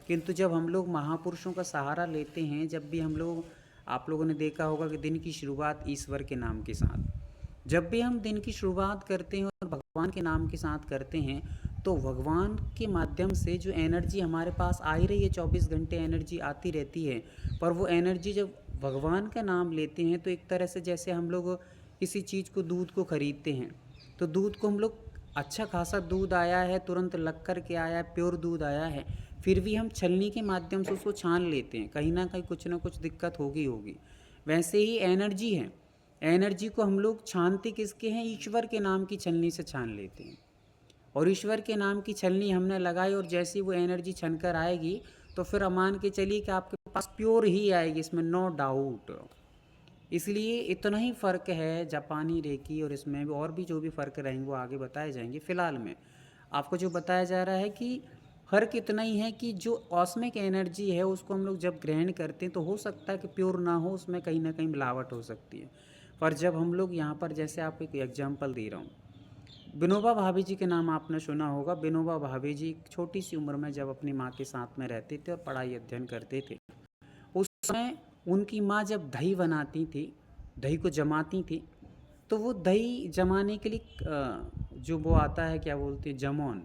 किंतु जब हम लोग महापुरुषों का सहारा लेते हैं, जब भी हम लोग, आप लोगों ने देखा होगा कि दिन की शुरुआत ईश्वर के नाम के साथ, जब भी हम दिन की शुरुआत करते हैं और भगवान के नाम के साथ करते हैं, तो भगवान के माध्यम से जो एनर्जी हमारे पास आ ही रही है, 24 घंटे एनर्जी आती रहती है। पर वो एनर्जी जब भगवान का नाम लेते हैं तो एक तरह से जैसे हम लोग किसी चीज़ को, दूध को ख़रीदते हैं, तो दूध को हम लोग, अच्छा खासा दूध आया है, तुरंत लग कर के आया है, प्योर दूध आया है, फिर भी हम छलनी के माध्यम से उसको छान लेते हैं, कहीं ना कहीं कुछ ना कुछ दिक्कत होगी होगी। वैसे ही एनर्जी है, एनर्जी को हम लोग छानते किसके हैं, ईश्वर के नाम की छलनी से छान लेते हैं। और ईश्वर के नाम की छलनी हमने लगाई और जैसी वो एनर्जी छन कर आएगी तो फिर मान के चलिए कि आपके पास प्योर ही आएगी, इसमें नो डाउट। इसलिए इतना ही फ़र्क है जापानी रेकी और इसमें भी, और भी जो भी फ़र्क रहेंगे वो आगे बताए जाएंगे। फ़िलहाल में आपको जो बताया जा रहा है कि फ़र्क इतना ही है कि जो कॉस्मिक एनर्जी है उसको हम लोग जब ग्रहण करते हैं तो हो सकता है कि प्योर ना हो, उसमें कहीं ना कहीं मिलावट हो सकती है। पर जब हम लोग यहाँ पर, जैसे आपको एक एग्जांपल दे रहा हूँ, विनोबा भावे जी के नाम आपने सुना होगा। विनोबा भावे जी छोटी सी उम्र में जब अपनी माँ के साथ में रहते थे और पढ़ाई अध्ययन करते थे, उस समय उनकी माँ जब दही बनाती थी, दही को जमाती थी, तो वो दही जमाने के लिए जो वो आता है, क्या बोलते हैं, जामुन,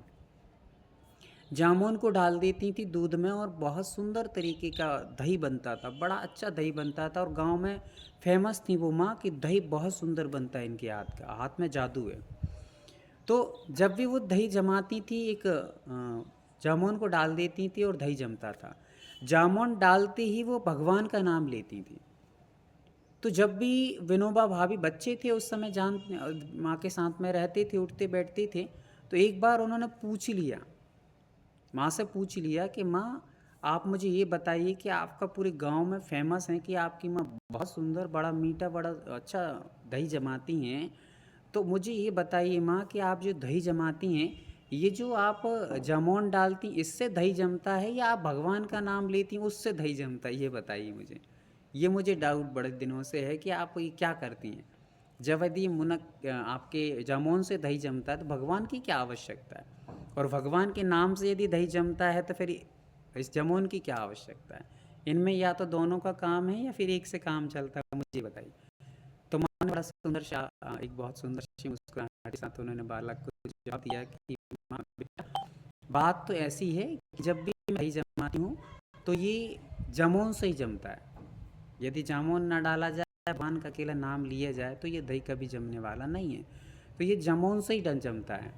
जामुन को डाल देती थी दूध में और बहुत सुंदर तरीके का दही बनता था, बड़ा अच्छा दही बनता था। और गांव में फेमस थी वो माँ कि दही बहुत सुंदर बनता है, इनके हाथ का, हाथ में जादू है। तो जब भी वो दही जमाती थी, एक जामुन को डाल देती थी और दही जमता था। जामुन डालते ही वो भगवान का नाम लेती थी। तो जब भी विनोबा भाभी बच्चे थे उस समय, जान माँ के साथ में रहते थे, उठते बैठते थे, तो एक बार उन्होंने पूछ लिया, माँ से पूछ लिया कि माँ आप मुझे ये बताइए कि आपका पूरे गांव में फेमस है कि आपकी माँ बहुत सुंदर, बड़ा मीठा, बड़ा अच्छा दही जमाती हैं, तो मुझे ये बताइए माँ कि आप जो दही जमाती हैं, ये जो आप जामुन डालती इससे दही जमता है या आप भगवान का नाम लेती हैं उससे दही जमता है, ये बताइए मुझे। ये मुझे डाउट बड़े दिनों से है कि आप ये क्या करती हैं। जब यदि आपके जामुन से दही जमता है तो भगवान की क्या आवश्यकता है, और भगवान के नाम से यदि दही जमता है तो फिर इस जामुन की क्या आवश्यकता है। इनमें या तो दोनों का काम है या फिर एक से काम चलता है, मुझे बताइए। तो माँ ने बड़ा सुंदर सा एक बहुत सुंदर सी मुस्कुराहट के साथ उन्होंने बालक को जवाब दिया कि माँ बेटा, बात तो ऐसी है कि जब भी मैं दही जमाती हूँ तो ये जामुन से ही जमता है। यदि जामुन ना डाला जाए, भगवान का अकेला नाम लिया जाए, तो ये दही कभी जमने वाला नहीं है। तो ये जामुन से ही जमता है।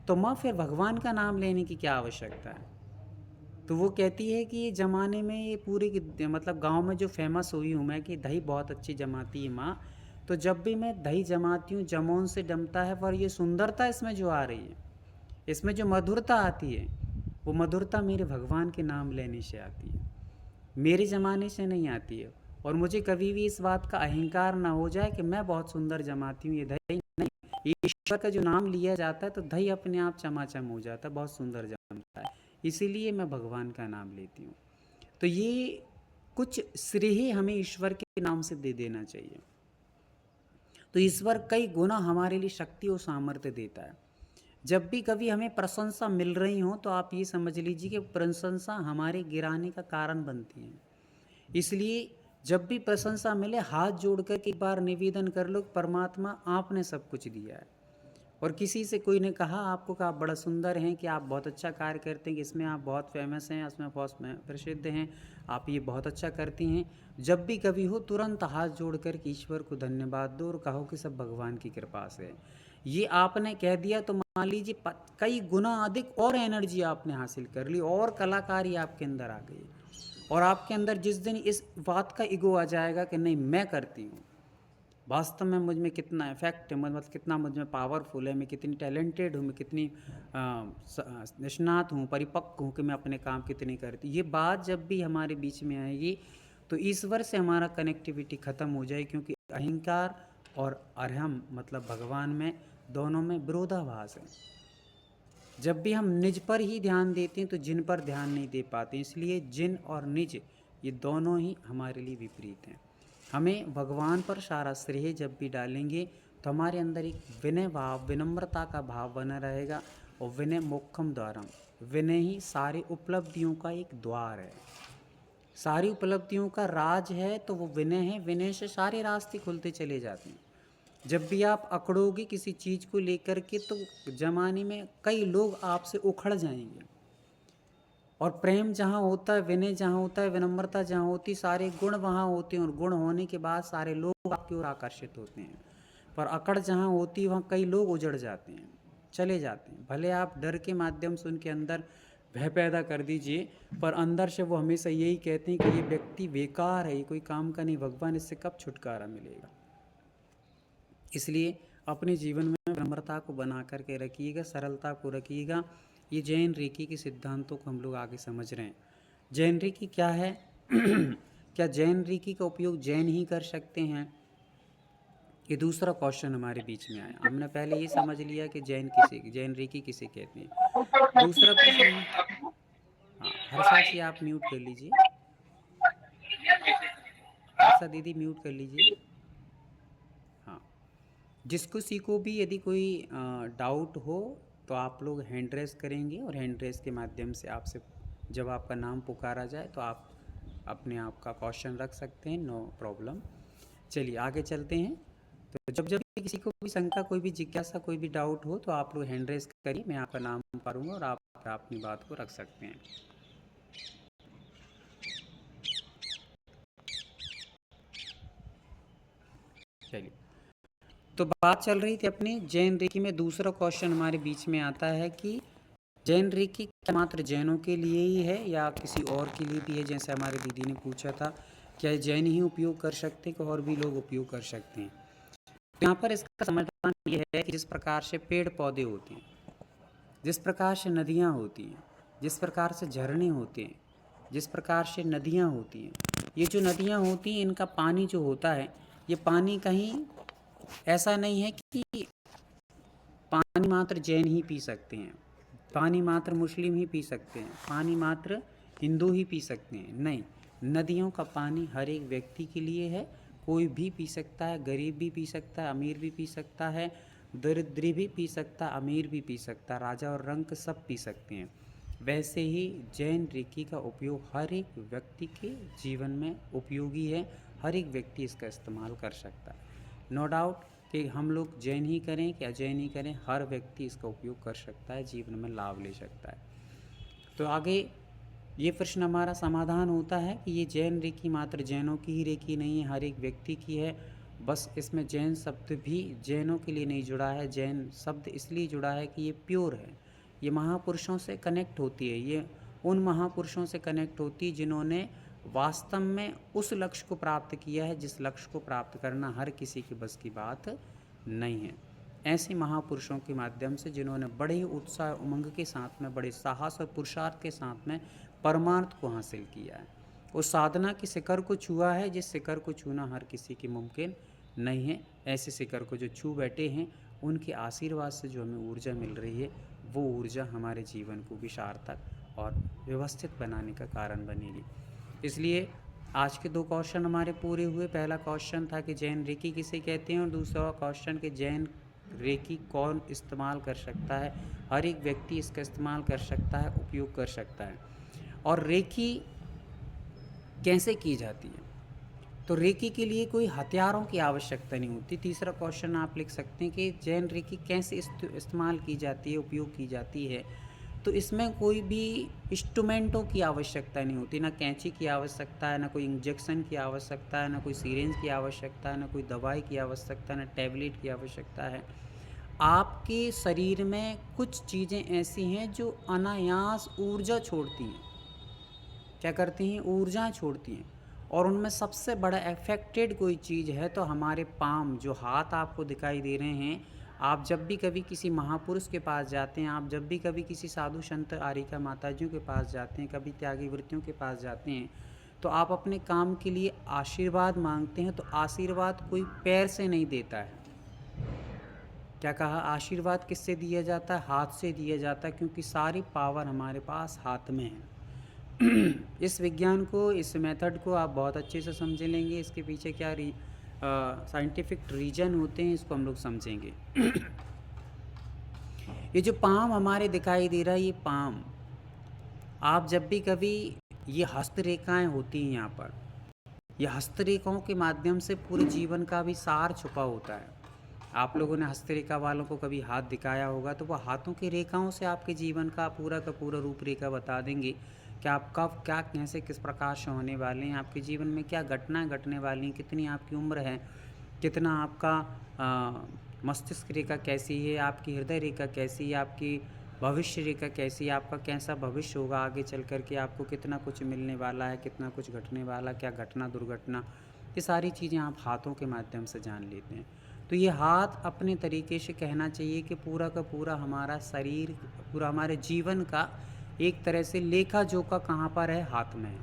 तो माँ फिर भगवान का नाम लेने की क्या आवश्यकता है। तो वो कहती है कि ये ज़माने में ये पूरे मतलब गांव में जो फेमस हुई हूँ मैं कि दही बहुत अच्छी जमाती है माँ, तो जब भी मैं दही जमाती हूँ जामुन से जमता है, पर ये सुंदरता इसमें जो आ रही है, इसमें जो मधुरता आती है, वो मधुरता मेरे भगवान के नाम लेने से आती है, मेरे ज़माने से नहीं आती है। और मुझे कभी भी इस बात का अहंकार ना हो जाए कि मैं बहुत सुंदर जमाती हूँ ये दही, नहीं। ईश्वर का जो नाम लिया जाता है तो दही अपने आप चमाचम हो जाता है, बहुत सुंदर जमता है, इसीलिए मैं भगवान का नाम लेती हूँ। तो ये कुछ श्रेय हमें ईश्वर के नाम से दे देना चाहिए। तो ईश्वर कई गुना हमारे लिए शक्ति और सामर्थ्य देता है। जब भी कभी हमें प्रशंसा मिल रही हो तो आप ये समझ लीजिए कि प्रशंसा हमारे गिराने का कारण बनती है। इसलिए जब भी प्रशंसा मिले, हाथ जोड़कर एक बार निवेदन कर लो, परमात्मा आपने सब कुछ दिया है। और किसी से कोई ने कहा आपको कि आप बड़ा सुंदर हैं, कि आप बहुत अच्छा कार्य करते हैं, कि इसमें आप बहुत फेमस हैं, इसमें बहुत प्रसिद्ध हैं, आप ये बहुत अच्छा करती हैं, जब भी कभी हो तुरंत हाथ जोड़कर के ईश्वर को धन्यवाद दो और कहो कि सब भगवान की कृपा से है। ये आपने कह दिया तो मान लीजिए कई गुना अधिक और एनर्जी आपने हासिल कर ली, और कलाकारी आपके अंदर आ गई। और आपके अंदर जिस दिन इस बात का ईगो आ जाएगा कि नहीं मैं करती हूँ, वास्तव में मुझ में कितना इफेक्ट है, मतलब कितना मुझ में पावरफुल है, मैं कितनी टैलेंटेड हूँ, मैं कितनी निष्णात हूँ, परिपक्व हूँ कि मैं अपने काम कितनी करती, ये बात जब भी हमारे बीच में आएगी तो ईश्वर से हमारा कनेक्टिविटी ख़त्म हो जाए। क्योंकि अहंकार और अरहम मतलब भगवान में, दोनों में विरोधाभास है। जब भी हम निज पर ही ध्यान देते हैं तो जिन पर ध्यान नहीं दे पाते, इसलिए जिन और निज ये दोनों ही हमारे लिए विपरीत हैं। हमें भगवान पर सारा श्रेय जब भी डालेंगे तो हमारे अंदर एक विनय भाव, विनम्रता का भाव बना रहेगा। और विनय मोक्षम द्वारम, विनय ही सारी उपलब्धियों का एक द्वार है, सारी उपलब्धियों का राज है, तो वो विनय है। विनय से सारे रास्ते खुलते चले जाते हैं। जब भी आप अकड़ोगे किसी चीज़ को लेकर के तो ज़माने में कई लोग आपसे उखड़ जाएंगे। और प्रेम जहाँ होता है, विनय जहाँ होता है, विनम्रता जहाँ होती, सारे गुण वहाँ होते हैं, और गुण होने के बाद सारे लोग आपकी ओर आकर्षित होते हैं। पर अकड़ जहाँ होती है वहाँ कई लोग उजड़ जाते हैं, चले जाते हैं। भले आप डर के माध्यम से उनके अंदर भय पैदा कर दीजिए, पर अंदर से वो हमेशा यही कहते हैं कि ये व्यक्ति बेकार है, ये कोई काम का नहीं, भगवान इससे कब छुटकारा मिलेगा। इसलिए अपने जीवन में विनम्रता को बना करके रखिएगा, सरलता को रखिएगा। ये जैन रेकी के सिद्धांतों को हम लोग आगे समझ रहे हैं। जैन रेकी क्या है? क्या जैन रेकी का उपयोग जैन ही कर सकते हैं? ये दूसरा क्वेश्चन हमारे बीच में आया। हमने पहले ये समझ लिया कि जैन रेकी किसे कहते हैं। दूसरा प्रश्न है, हाँ हर्षा जी आप म्यूट कर लीजिए, हर्षा दीदी म्यूट कर लीजिए। हाँ, जिसको को भी यदि कोई डाउट हो तो आप लोग हैंड रेस करेंगे, और हैंड रेस के माध्यम से आपसे जब आपका नाम पुकारा जाए तो आप अपने आप का क्वेश्चन रख सकते हैं, नो प्रॉब्लम। चलिए आगे चलते हैं। तो जब जब किसी को भी शंका, कोई भी जिज्ञासा, कोई भी डाउट हो तो आप लोग हैंड रेस करिए, मैं आपका नाम पुकारूंगा और आप अपनी बात को रख सकते हैं। चलिए, तो बात चल रही थी अपनी जैन रेकी में। दूसरा क्वेश्चन हमारे बीच में आता है कि जैन रेकी क्या मात्र जैनों के लिए ही है या किसी और के लिए भी है? जैसे हमारे दीदी ने पूछा था, क्या जैन ही उपयोग कर सकते हैं कि और भी लोग उपयोग कर सकते हैं? तो यहाँ पर इसका समाधान ये है कि जिस प्रकार से पेड़ पौधे होते हैं, जिस प्रकार से नदियाँ होती हैं, जिस प्रकार से झरने होते हैं, जिस प्रकार से नदियाँ होती हैं, ये जो नदियाँ होती हैं इनका पानी जो होता है, ये पानी कहीं ऐसा नहीं है कि पानी मात्र जैन ही पी सकते हैं, पानी मात्र मुस्लिम ही पी सकते हैं, पानी मात्र हिंदू ही पी सकते हैं। नहीं, नदियों का पानी हर एक व्यक्ति के लिए है। कोई भी पी सकता है, गरीब भी पी सकता है, अमीर भी पी सकता है, दरिद्र भी पी सकता है, अमीर भी पी सकता है, राजा और रंक सब पी सकते हैं। वैसे ही जैन रेकी का उपयोग हर एक व्यक्ति के जीवन में उपयोगी है, हर एक व्यक्ति इसका इस्तेमाल कर सकता है। नो डाउट कि हम लोग जैन ही करें कि अजैन ही करें, हर व्यक्ति इसका उपयोग कर सकता है, जीवन में लाभ ले सकता है। तो आगे ये प्रश्न हमारा समाधान होता है कि ये जैन रेकी मात्र जैनों की ही रेकी नहीं है, हर एक व्यक्ति की है। बस इसमें जैन शब्द भी जैनों के लिए नहीं जुड़ा है, जैन शब्द इसलिए जुड़ा है कि ये प्योर है, ये महापुरुषों से कनेक्ट होती है, ये उन महापुरुषों से कनेक्ट होती है जिन्होंने वास्तव में उस लक्ष्य को प्राप्त किया है जिस लक्ष्य को प्राप्त करना हर किसी के बस की बात नहीं है। ऐसे महापुरुषों के माध्यम से जिन्होंने बड़े ही उत्साह उमंग के साथ में, बड़े साहस और पुरुषार्थ के साथ में परमार्थ को हासिल किया है, उस साधना की शिखर को छुआ है जिस शिखर को छूना हर किसी के मुमकिन नहीं है। ऐसे शिखर को जो छू बैठे हैं उनके आशीर्वाद से जो हमें ऊर्जा मिल रही है, वो ऊर्जा हमारे जीवन को भी सार्थक और व्यवस्थित बनाने का कारण बनेगी। इसलिए आज के 2 क्वेश्चन हमारे पूरे हुए। पहला क्वेश्चन था कि जैन रेकी किसे कहते हैं, और दूसरा क्वेश्चन कि जैन रेकी कौन इस्तेमाल कर सकता है। हर एक व्यक्ति इसका इस्तेमाल कर सकता है, उपयोग कर सकता है। और रेकी कैसे की जाती है, तो रेकी के लिए कोई हथियारों की आवश्यकता नहीं होती। तीसरा क्वेश्चन आप लिख सकते हैं कि जैन रेकी कैसे इस्तेमाल की जाती है, उपयोग की जाती है। तो इसमें कोई भी इंस्ट्रूमेंटों की आवश्यकता नहीं होती, ना कैंची की आवश्यकता है, ना कोई इंजेक्शन की आवश्यकता है, ना कोई सिरिंज की आवश्यकता है, ना कोई दवाई की आवश्यकता है, ना टैबलेट की आवश्यकता है। आपके शरीर में कुछ चीज़ें ऐसी हैं जो अनायास ऊर्जा छोड़ती हैं। क्या करती हैं? ऊर्जा छोड़ती हैं। और उनमें सबसे बड़ा अफेक्टेड कोई चीज़ है तो हमारे पाम, जो हाथ आपको दिखाई दे रहे हैं। आप जब भी कभी किसी महापुरुष के पास जाते हैं, आप जब भी कभी किसी साधु संत आरिका माताजियों के पास जाते हैं, कभी त्यागी वृत्तियों के पास जाते हैं, तो आप अपने काम के लिए आशीर्वाद मांगते हैं, तो आशीर्वाद कोई पैर से नहीं देता है। क्या कहा? आशीर्वाद किससे दिया जाता है? हाथ से दिया जाता है, क्योंकि सारी पावर हमारे पास हाथ में है। इस विज्ञान को, इस मेथड को आप बहुत अच्छे से समझ लेंगे, इसके पीछे क्या साइंटिफिक रीजन होते हैं, इसको हम लोग समझेंगे। ये जो पाम हमारे दिखाई दे रहा है, ये पाम, आप जब भी कभी, ये हस्तरेखाएं होती हैं यहाँ पर, ये हस्तरेखाओं के माध्यम से पूरे जीवन का भी सार छुपा होता है। आप लोगों ने हस्तरेखा वालों को कभी हाथ दिखाया होगा, तो वो हाथों की रेखाओं से आपके जीवन का पूरा रूपरेखा बता देंगे कि आप कब क्या, कैसे, किस प्रकार से होने वाले हैं, आपके जीवन में क्या घटनाएं घटने वाली हैं, कितनी आपकी उम्र है, कितना आपका मस्तिष्क रेखा कैसी है, आपकी हृदय रेखा कैसी है, आपकी भविष्य रेखा कैसी है, आपका कैसा भविष्य होगा आगे चल कर के, आपको कितना कुछ मिलने वाला है, कितना कुछ घटने वाला, क्या घटना दुर्घटना, ये सारी चीज़ें आप हाथों के माध्यम से जान लेते हैं। तो ये हाथ अपने तरीके से कहना चाहिए कि पूरा का पूरा हमारा शरीर, पूरा हमारे जीवन का एक तरह से लेखा जोखा कहाँ पर है? हाथ में है।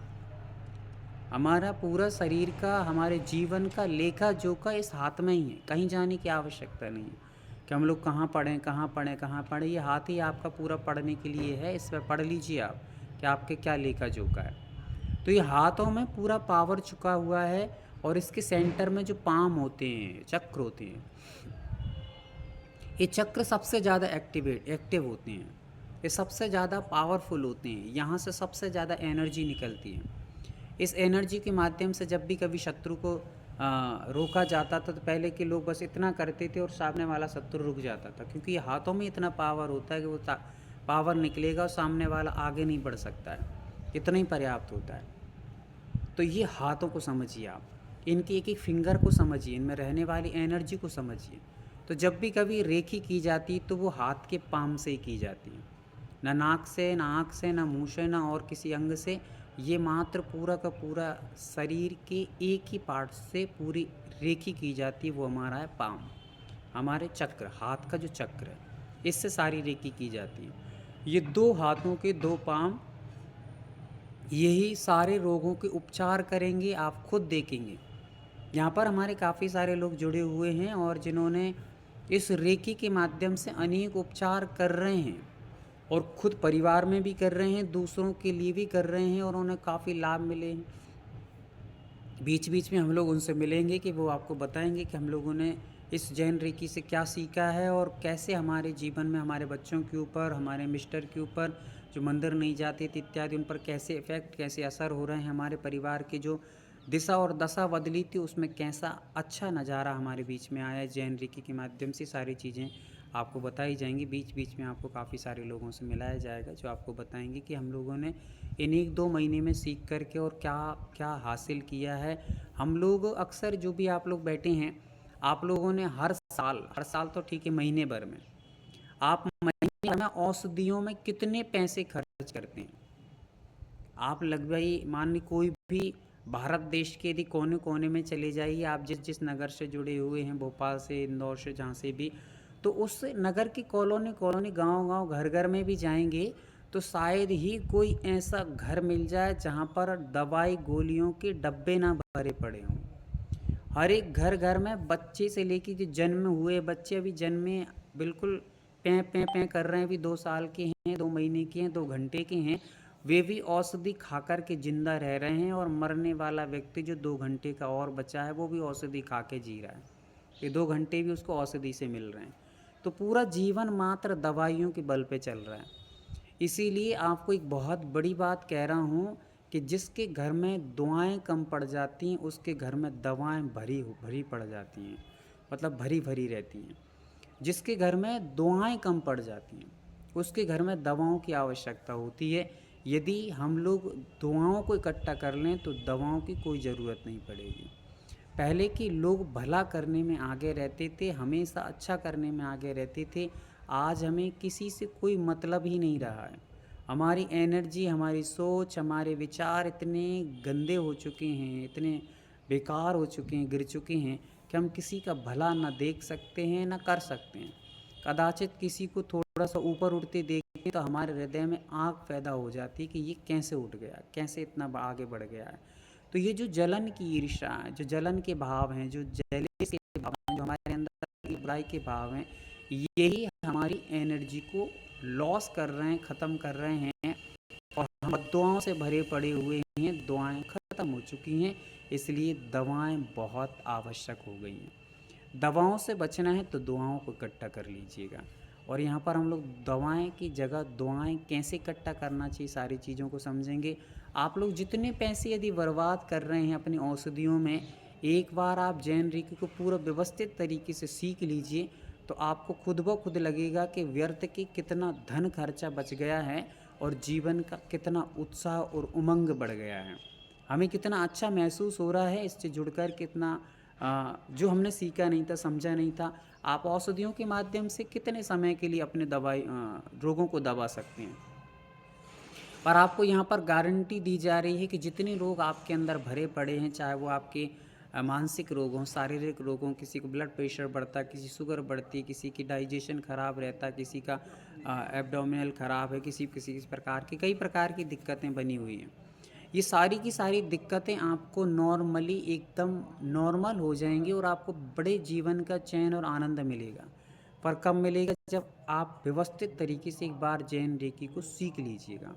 हमारा पूरा शरीर का, हमारे जीवन का लेखा जोखा इस हाथ में ही है, कहीं जाने की आवश्यकता नहीं है कि हम लोग कहाँ पढ़ें, कहाँ पढ़ें, कहाँ पढ़ें। ये हाथ ही आपका पूरा पढ़ने के लिए है। इस पर पढ़ लीजिए आप कि आपके क्या लेखा जोखा है। तो ये हाथों में पूरा पावर छुपा हुआ है, और इसके सेंटर में जो पाम होते हैं, चक्र होते हैं, ये चक्र सबसे ज़्यादा एक्टिव होते हैं, ये सबसे ज़्यादा पावरफुल होते हैं, यहाँ से सबसे ज़्यादा एनर्जी निकलती है। इस एनर्जी के माध्यम से जब भी कभी शत्रु को रोका जाता था, तो पहले के लोग बस इतना करते थे और सामने वाला शत्रु रुक जाता था, क्योंकि ये हाथों में इतना पावर होता है कि वो पावर निकलेगा और सामने वाला आगे नहीं बढ़ सकता है, इतना ही पर्याप्त होता है। तो ये हाथों को समझिए आप, इनके एक एक फिंगर को समझिए, इनमें रहने वाली एनर्जी को समझिए। तो जब भी कभी रेखी की जाती तो वो हाथ के पाम से ही की जाती है, ना नाक से, ना आँख से, ना मुँह से, ना और किसी अंग से। ये मात्र पूरा का पूरा शरीर के एक ही पार्ट से पूरी रेखी की जाती है, वो हमारा है पाम, हमारे चक्र, हाथ का जो चक्र है, इससे सारी रेखी की जाती है। ये 2 हाथों के 2 पाम, यही सारे रोगों के उपचार करेंगे, आप खुद देखेंगे। यहाँ पर हमारे काफ़ी सारे लोग जुड़े हुए हैं और जिन्होंने इस रेकी के माध्यम से अनेक उपचार कर रहे हैं, और खुद परिवार में भी कर रहे हैं, दूसरों के लिए भी कर रहे हैं, और उन्हें काफ़ी लाभ मिले हैं। बीच बीच में हम लोग उनसे मिलेंगे कि वो आपको बताएंगे कि हम लोगों ने इस जैन रीकी से क्या सीखा है और कैसे हमारे जीवन में हमारे बच्चों के ऊपर, हमारे मिस्टर के ऊपर जो मंदिर नहीं जाते थे इत्यादि, उन पर कैसे इफ़ेक्ट, कैसे असर हो रहे हैं। हमारे परिवार की जो दिशा और दशा बदली थी उसमें कैसा अच्छा नज़ारा हमारे बीच में आया। जैन रीकी के माध्यम से सारी चीज़ें आपको बताई जाएंगी। बीच बीच में आपको काफ़ी सारे लोगों से मिलाया जाएगा जो आपको बताएंगे कि हम लोगों ने इन 1-2 महीने में सीख करके और क्या क्या हासिल किया है। हम लोग अक्सर जो भी आप लोग बैठे हैं, आप लोगों ने हर साल तो ठीक है, महीने भर में आप महीने भर में औषधियों में कितने पैसे खर्च करते हैं। आप लगभग मान ली कोई भी भारत देश के यदि कोने कोने में चले जाइए, आप जिस जिस नगर से जुड़े हुए हैं, भोपाल से, इंदौर से, जहाँ से भी, तो उस नगर की कॉलोनी कॉलोनी, गांव गांव, घर घर में भी जाएंगे तो शायद ही कोई ऐसा घर मिल जाए जहाँ पर दवाई गोलियों के डब्बे ना भरे पड़े हों। हर एक घर घर में बच्चे से लेके जो जन्म हुए बच्चे, अभी जन्मे, बिल्कुल पें पें पें कर रहे हैं, अभी 2 साल के हैं, 2 महीने के हैं, 2 घंटे के हैं, वे भी औषधि खा कर के जिंदा रह रहे हैं। और मरने वाला व्यक्ति जो 2 घंटे का और बचा है वो भी औषधि खा के जी रहा है। ये 2 घंटे भी उसको औषधि से मिल रहे हैं। तो पूरा जीवन मात्र दवाइयों के बल पे चल रहा है। इसीलिए आपको एक बहुत बड़ी बात कह रहा हूँ कि जिसके घर में दुआएं कम पड़ जाती हैं उसके घर में दवाएं भरी भरी पड़ जाती हैं, मतलब भरी भरी रहती हैं। जिसके घर में दुआएं कम पड़ जाती हैं उसके घर में दवाओं की आवश्यकता होती है। यदि हम लोग दुआओं को इकट्ठा कर लें तो दवाओं की कोई ज़रूरत नहीं पड़ेगी। पहले के लोग भला करने में आगे रहते थे, हमेशा अच्छा करने में आगे रहते थे। आज हमें किसी से कोई मतलब ही नहीं रहा है। हमारी एनर्जी, हमारी सोच, हमारे विचार इतने गंदे हो चुके हैं, इतने बेकार हो चुके हैं, गिर चुके हैं कि हम किसी का भला ना देख सकते हैं ना कर सकते हैं। कदाचित किसी को थोड़ा सा ऊपर उठते देखें तो हमारे हृदय में आग पैदा हो जाती है कि ये कैसे उठ गया, कैसे इतना आगे बढ़ गया है। तो ये जो जलन की ईर्ष्या है, जो जलन के भाव हैं, जो जेलस के भाव हैं, जो हमारे अंदर बुराई के भाव हैं, यही हमारी एनर्जी को लॉस कर रहे हैं, ख़त्म कर रहे हैं। और हम बद्दुआओं से भरे पड़े हुए हैं, दुआएं ख़त्म हो चुकी हैं। इसलिए दवाएं बहुत आवश्यक हो गई हैं। दवाओं से बचना है तो दुआओं को इकट्ठा कर लीजिएगा। और यहाँ पर हम लोग दवाएं की जगह दुआएं कैसे इकट्ठा करना चाहिए, सारी चीज़ों को समझेंगे। आप लोग जितने पैसे यदि बर्बाद कर रहे हैं अपनी औषधियों में, एक बार आप जैन रीकी को पूरा व्यवस्थित तरीके से सीख लीजिए तो आपको खुद ब खुद लगेगा कि व्यर्थ के कितना धन खर्चा बच गया है और जीवन का कितना उत्साह और उमंग बढ़ गया है। हमें कितना अच्छा महसूस हो रहा है इससे जुड़कर, कितना जो हमने सीखा नहीं था, समझा नहीं था। आप औषधियों के माध्यम से कितने समय के लिए अपने रोगों को दबा सकते हैं। पर आपको यहाँ पर गारंटी दी जा रही है कि जितने रोग आपके अंदर भरे पड़े हैं, चाहे वो आपके मानसिक रोग हों, शारीरिक रोग हों, किसी को ब्लड प्रेशर बढ़ता है, किसी शुगर बढ़ती है, किसी की डाइजेशन ख़राब रहता है, किसी का एब्डोमिनल ख़राब है, किसी किसी किसी प्रकार की, कई प्रकार की दिक्कतें बनी हुई हैं। ये सारी की सारी दिक्कतें आपको नॉर्मली एकदम नॉर्मल हो जाएंगी और आपको बड़े जीवन का चैन और आनंद मिलेगा। पर कब मिलेगा? जब आप व्यवस्थित तरीके से एक बार जैन रेकी को सीख लीजिएगा।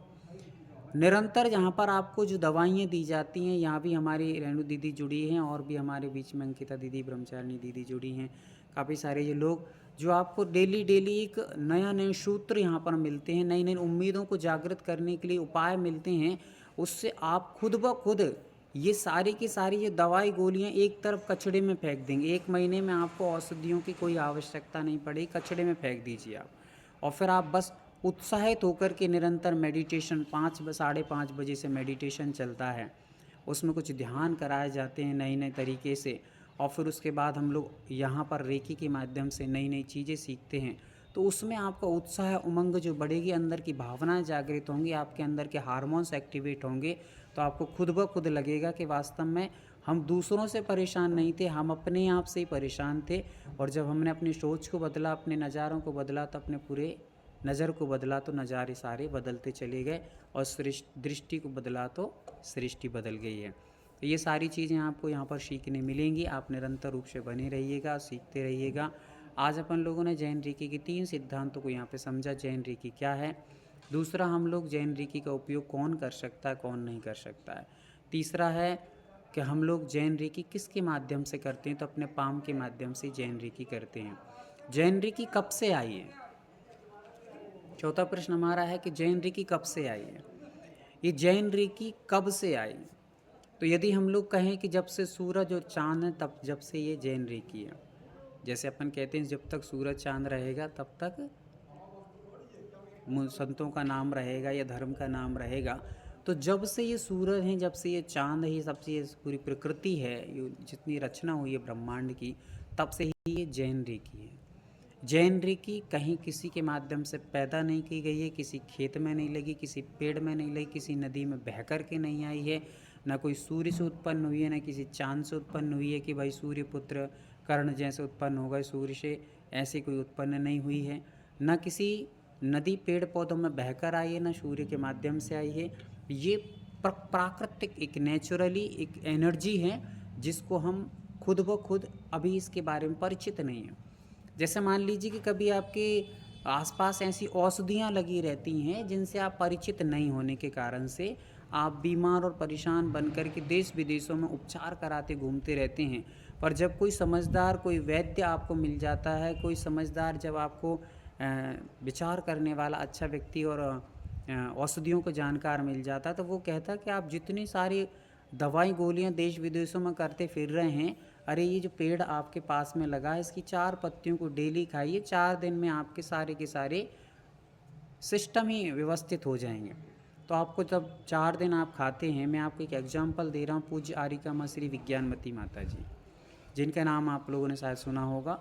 निरंतर जहाँ पर आपको जो दवाइयाँ दी जाती हैं, यहाँ भी हमारी रेणु दीदी जुड़ी हैं और भी हमारे बीच में अंकिता दीदी, ब्रह्मचारिणी दीदी जुड़ी हैं। काफ़ी सारे ये लोग जो आपको डेली डेली एक नया नए सूत्र यहाँ पर मिलते हैं, नई नई उम्मीदों को जागृत करने के लिए उपाय मिलते हैं। उससे आप खुद ब खुद ये सारी की सारी ये दवाई गोलियाँ एक तरफ कचड़े में फेंक देंगे। 1 महीने में आपको औषधियों की कोई आवश्यकता नहीं पड़ेगी, कचड़े में फेंक दीजिए आप। और फिर आप बस उत्साहित होकर के निरंतर मेडिटेशन, 5 साढ़े 5 बजे से मेडिटेशन चलता है, उसमें कुछ ध्यान कराए जाते हैं नए नए तरीके से। और फिर उसके बाद हम लोग यहाँ पर रेकी के माध्यम से नई नई चीज़ें सीखते हैं। तो उसमें आपका उत्साह उमंग जो बढ़ेगी, अंदर की भावनाएं जागृत होंगी, आपके अंदर के हार्मोन्स एक्टिवेट होंगे। तो आपको खुद ब खुद लगेगा कि वास्तव में हम दूसरों से परेशान नहीं थे, हम अपने आप से ही परेशान थे। और जब हमने अपनी सोच को बदला, अपने नज़ारों को बदला, तो अपने पूरे नज़र को बदला तो नज़ारे सारे बदलते चले गए। और दृष्टि को बदला तो सृष्टि बदल गई है। तो ये सारी चीज़ें आपको यहाँ पर सीखने मिलेंगी। आप निरंतर रूप से बने रहिएगा, सीखते रहिएगा। आज अपन लोगों ने जैन रीकी के 3 सिद्धांतों को यहाँ पे समझा। जैन रीकी क्या है, दूसरा हम लोग जैन रीकी का उपयोग कौन कर सकता है, कौन नहीं कर सकता है, तीसरा है कि हम लोग जैन रेकी किसके माध्यम से करते हैं, तो अपने पाम के माध्यम से जैन रेकी करते हैं। जैन रेकी कब से आई है? चौथा प्रश्न हमारा है कि जैन रेकी कब से आई है। ये जैन रेकी कब से आई? तो यदि हम लोग कहें कि जब से सूरज और चांद है, तब जब से ये जैन रेकी है। जैसे अपन कहते हैं जब तक सूरज चांद रहेगा तब तक संतों का नाम रहेगा या धर्म का नाम रहेगा। तो जब से ये सूरज है, जब से ये चांद है, सबसे ये पूरी प्रकृति है, ये जितनी रचना हुई है ब्रह्मांड की, तब से ही ये जैन रेकी है। जैन रेकी कहीं किसी के माध्यम से पैदा नहीं की गई है, किसी खेत में नहीं लगी, किसी पेड़ में नहीं लगी, किसी नदी में बह कर के नहीं आई है, ना कोई सूर्य से उत्पन्न हुई है, ना किसी चांद से उत्पन्न हुई है कि भाई सूर्य पुत्र कर्ण जैसे उत्पन्न हो गए सूर्य से, ऐसी कोई उत्पन्न नहीं हुई है। ना किसी नदी पेड़ पौधों में बहकर आई है, ना सूर्य के माध्यम से आई है। ये प्राकृतिक एक नेचुरली एक एनर्जी है जिसको हम खुद ब खुद अभी इसके बारे में परिचित नहीं है। जैसे मान लीजिए कि कभी आपके आसपास ऐसी औषधियाँ लगी रहती हैं जिनसे आप परिचित नहीं होने के कारण से आप बीमार और परेशान बनकर के देश विदेशों में उपचार कराते घूमते रहते हैं। पर जब कोई समझदार, कोई वैद्य आपको मिल जाता है, कोई समझदार जब आपको विचार करने वाला अच्छा व्यक्ति और औषधियों को जानकार मिल जाता है, तो वो कहता है कि आप जितनी सारी दवाई गोलियां देश विदेशों में करते फिर रहे हैं, अरे ये जो पेड़ आपके पास में लगा है इसकी 4 पत्तियों को डेली खाइए, 4 दिन में आपके सारे के सारे सिस्टम ही व्यवस्थित हो जाएंगे। तो आपको जब 4 दिन आप खाते हैं, मैं आपको एक एग्जांपल दे रहा हूँ, पूज्य आरिका माँ श्री विज्ञानमती माता जी, जिनका नाम आप लोगों ने शायद सुना होगा।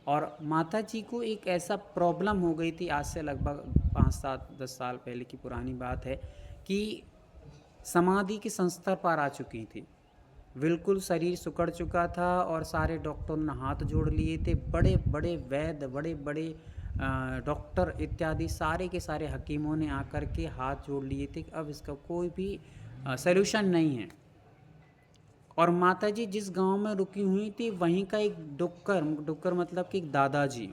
और माता जी को एक ऐसा प्रॉब्लम हो गई थी, आज से लगभग 5, 7, 10 साल पहले की पुरानी बात है, कि समाधि के संस्तर पर आ चुकी थी, बिल्कुल शरीर सुकड़ चुका था और सारे डॉक्टरों ने हाथ जोड़ लिए थे। बड़े बड़े वैद्य, बड़े बड़े डॉक्टर इत्यादि सारे के सारे हकीमों ने आकर के हाथ जोड़ लिए थे कि अब इसका कोई भी सल्यूशन नहीं है। और माता जी जिस गांव में रुकी हुई थी वहीं का एक डुक्कर मतलब कि एक दादाजी,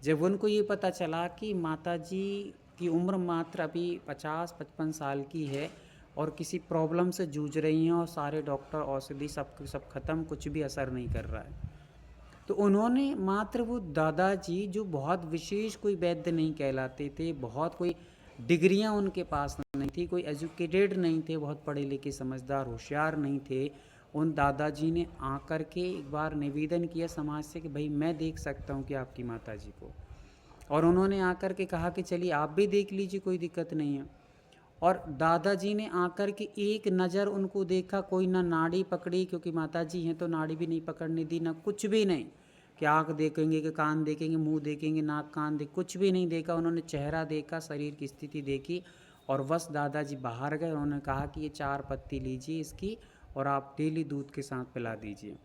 जब उनको ये पता चला कि माता जी की उम्र मात्र अभी 50-55 साल की है और किसी प्रॉब्लम से जूझ रही हैं और सारे डॉक्टर औषधि सब खत्म, कुछ भी असर नहीं कर रहा है, तो उन्होंने मात्र वो दादाजी जो बहुत विशेष कोई वैद्य नहीं कहलाते थे, बहुत कोई डिग्रियां उनके पास नहीं थी, कोई एजुकेटेड नहीं थे, बहुत पढ़े लिखे समझदार होशियार नहीं थे, उन दादाजी ने आकर के एक बार निवेदन किया समाज से कि भाई मैं देख सकता हूँ कि आपकी माता जी को। और उन्होंने आकर के कहा कि चलिए आप भी देख लीजिए, कोई दिक्कत नहीं है। और दादाजी ने आकर के एक नज़र उनको देखा, कोई ना नाड़ी पकड़ी, क्योंकि माता जी हैं तो नाड़ी भी नहीं पकड़ने दी, ना कुछ भी नहीं कि आँख देखेंगे कि कान देखेंगे, मुंह देखेंगे, नाक कान देख, कुछ भी नहीं देखा। उन्होंने चेहरा देखा, शरीर की स्थिति देखी और बस दादाजी बाहर गए। उन्होंने कहा कि ये 4 पत्ती लीजिए इसकी और आप डेली दूध के साथ पिला दीजिए।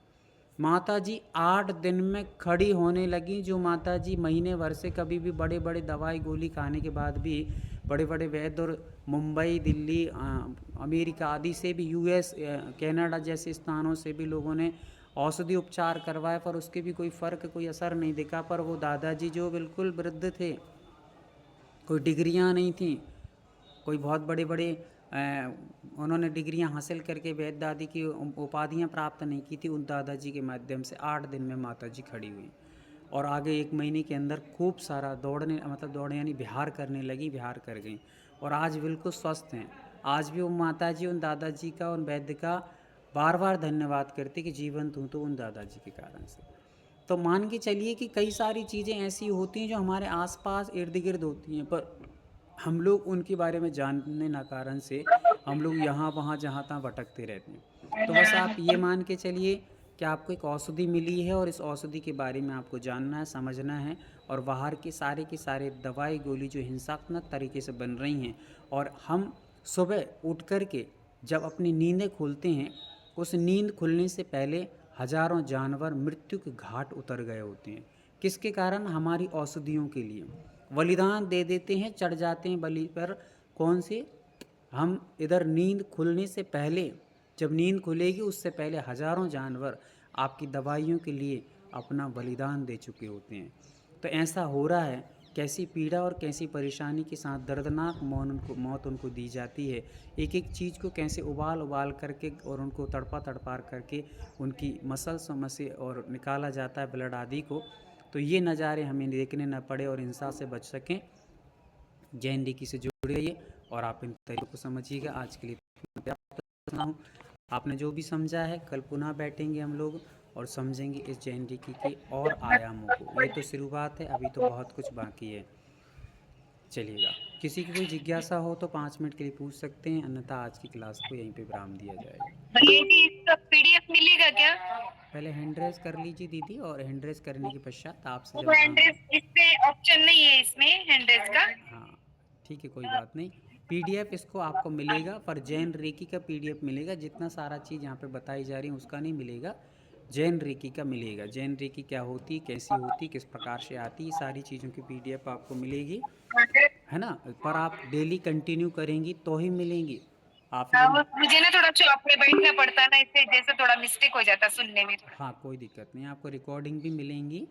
माता जी 8 दिन में खड़ी होने लगी। जो माता जी महीने भर से कभी भी बड़े बड़े दवाई गोली खाने के बाद भी, बड़े बड़े वैद्य और मुंबई, दिल्ली, अमेरिका आदि से भी, यूएस, कनाडा जैसे स्थानों से भी लोगों ने औषधि उपचार करवाए पर उसके भी कोई फ़र्क, कोई असर नहीं दिखा। पर वो दादाजी जो बिल्कुल वृद्ध थे, कोई डिग्रियां नहीं थी, कोई बहुत बड़े बड़े उन्होंने डिग्रियां हासिल करके वैद्य आदि की उपाधियां प्राप्त नहीं की थी, उन दादाजी के माध्यम से 8 दिन में माता जी खड़ी हुई और आगे 1 महीने के अंदर खूब सारा दौड़ने, मतलब दौड़ने यानी विहार करने लगी, विहार कर गई और आज बिल्कुल स्वस्थ हैं। आज भी वो माता जी उन दादाजी का, उन वैद्य का बार बार धन्यवाद करते कि जीवंत हूँ तो उन दादाजी के कारण से। तो मान के चलिए कि कई सारी चीज़ें ऐसी होती हैं जो हमारे आसपास इर्द गिर्द होती हैं, पर हम लोग उनके बारे में जानने ना कारण से हम लोग यहाँ वहाँ जहाँ तहाँ भटकते रहते हैं। तो बस आप ये मान के चलिए कि आपको एक औषधि मिली है और इस औषधि के बारे में आपको जानना है, समझना है और बाहर के सारे दवाई गोली जो हिंसात्मक तरीके से बन रही हैं, और हम सुबह उठ कर के जब अपनी नींदें खोलते हैं, उस नींद खुलने से पहले हजारों जानवर मृत्यु के घाट उतर गए होते हैं। किसके कारण? हमारी औषधियों के लिए बलिदान दे देते हैं, चढ़ जाते हैं बलि पर। कौन से? हम इधर नींद खुलने से पहले, जब नींद खुलेगी उससे पहले हजारों जानवर आपकी दवाइयों के लिए अपना बलिदान दे चुके होते हैं। तो ऐसा हो रहा है कैसी पीड़ा और कैसी परेशानी के साथ दर्दनाक मौत उनको दी जाती है, एक एक चीज़ को कैसे उबाल उबाल करके और उनको तड़पा तड़पार करके उनकी मसल्स में से और निकाला जाता है ब्लड आदि को। तो ये नज़ारे हमें देखने न पड़े और हिंसा से बच सकें, JNDK से जुड़े रहिए और आप इन तरीकों को समझिएगा। आज के लिए पर्याप्त रखता हूँ। आपने जो भी समझा है, कल पुनः बैठेंगे हम लोग और समझेंगे इस JNDK के और आयामों को। ये तो शुरुआत है, अभी तो बहुत कुछ बाकी है। चलिएगा, किसी की कोई जिज्ञासा हो तो 5 मिनट के लिए पूछ सकते हैं, अन्यथा आज की क्लास को यहीं पे विराम दिया जाएगा। भैया जी इसका PDF मिलेगा क्या? पहले हैंड रेज कर लीजिए दीदी, और हैंड रेज करने के पश्चात आपसे तो जब हैंड्रेस इस पे ऑप्शन नहीं है इसमें हैंड्रेस का? हाँ ठीक है, कोई बात नहीं। PDF इसको आपको मिलेगा, पर जैन रेकी का PDF मिलेगा। जितना सारा चीज़ यहाँ पे बताई जा रही है उसका नहीं मिलेगा, जैन रेकी का मिलेगा। जैन रेकी क्या होती, कैसी होती, किस प्रकार से आती, ये सारी चीज़ों की PDF आपको मिलेगी, है ना। पर आप डेली कंटिन्यू करेंगी तो ही मिलेंगी। आप ये मुझे ना थोड़ा चौक पे बैठना पड़ता है ना, इससे जैसे थोड़ा मिस्टेक हो जाता सुनने में थोड़ा। हाँ कोई दिक्कत नहीं, आपको रिकॉर्डिंग भी मिलेंगी।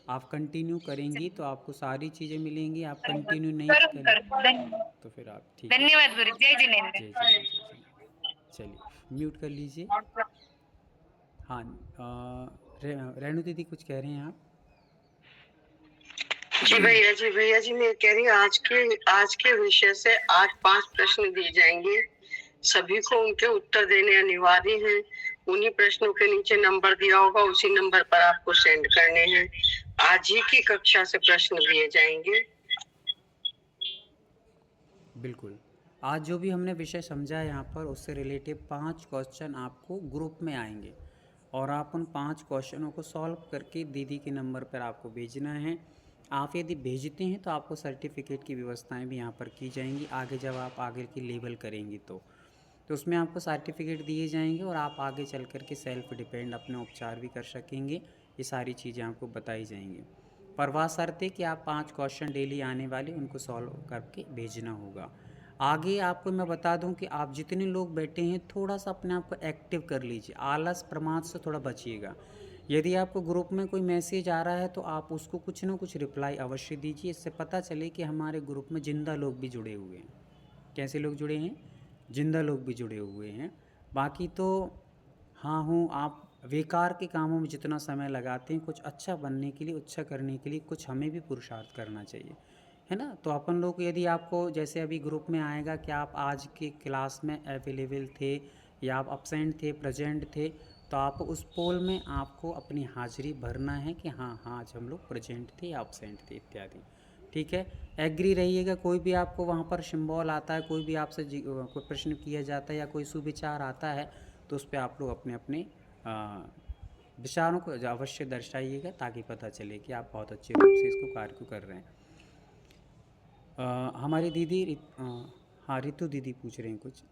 आप कंटिन्यू करेंगी तो आपको सारी चीज़ें मिलेंगी। आप कंटिन्यू नहीं करें तो फिर आप ठीक है। धन्यवाद गुरु, जय जिनेन्द्र। जय जिनेंद्र, जय जिनेंद्र। चलिए म्यूट कर लीजिए। हाँ रेणु दीदी कुछ कह रहे हैं आप? जी भैया जी मैं कह रही हूँ आज के विषय से आज 5 प्रश्न दिए जाएंगे। सभी को उनके उत्तर देने अनिवार्य हैं। उन्हीं प्रश्नों के नीचे नंबर दिया होगा, उसी नंबर पर आपको सेंड करने हैं। आज ही की कक्षा से प्रश्न दिए जाएंगे। बिल्कुल, आज जो भी हमने विषय समझा है यहाँ पर, उससे रिलेटिव 5 क्वेश्चन आपको ग्रुप में आएंगे और आप उन 5 क्वेश्चनों को सॉल्व करके दीदी के नंबर पर आपको भेजना है। आप यदि भेजते हैं तो आपको सर्टिफिकेट की व्यवस्थाएं भी यहाँ पर की जाएंगी। आगे जब आप आगे की लेवल करेंगी तो उसमें आपको सर्टिफिकेट दिए जाएंगे और आप आगे चल कर के सेल्फ डिपेंड अपने उपचार भी कर सकेंगे। ये सारी चीज़ें आपको बताई जाएंगी, पर वह शर्त है कि आप 5 क्वेश्चन डेली आने वाले उनको सॉल्व करके भेजना होगा। आगे आपको मैं बता दूं कि आप जितने लोग बैठे हैं थोड़ा सा अपने आप को एक्टिव कर लीजिए, आलस प्रमाद से थोड़ा बचिएगा। यदि आपको ग्रुप में कोई मैसेज आ रहा है तो आप उसको कुछ ना कुछ रिप्लाई अवश्य दीजिए। इससे पता चले कि हमारे ग्रुप में जिंदा लोग भी जुड़े हुए हैं। कैसे लोग जुड़े हैं? जिंदा लोग भी जुड़े हुए हैं। बाकी तो हाँ हूँ, आप बेकार के कामों में जितना समय लगाते हैं, कुछ अच्छा बनने के लिए, अच्छा करने के लिए कुछ हमें भी पुरुषार्थ करना चाहिए, है ना। तो अपन लोग, यदि आपको जैसे अभी ग्रुप में आएगा कि आप आज के क्लास में अवेलेबल थे या आप अपसेंट थे, प्रेजेंट थे, तो आप उस पोल में आपको अपनी हाजिरी भरना है कि हाँ हाँ आज हम लोग प्रेजेंट थे या अपसेंट थे इत्यादि। ठीक है, एग्री रहिएगा। कोई भी आपको वहाँ पर सिंबल आता है, कोई भी आपसे कोई प्रश्न किया जाता है या कोई सुविचार आता है, तो उस पर आप लोग अपने अपने विचारों को अवश्य दर्शाइएगा, ताकि पता चले कि आप बहुत अच्छे रूप से इसको कार्य को कर रहे हैं। हमारी दीदी हाँ रितु दीदी पूछ रहे हैं कुछ।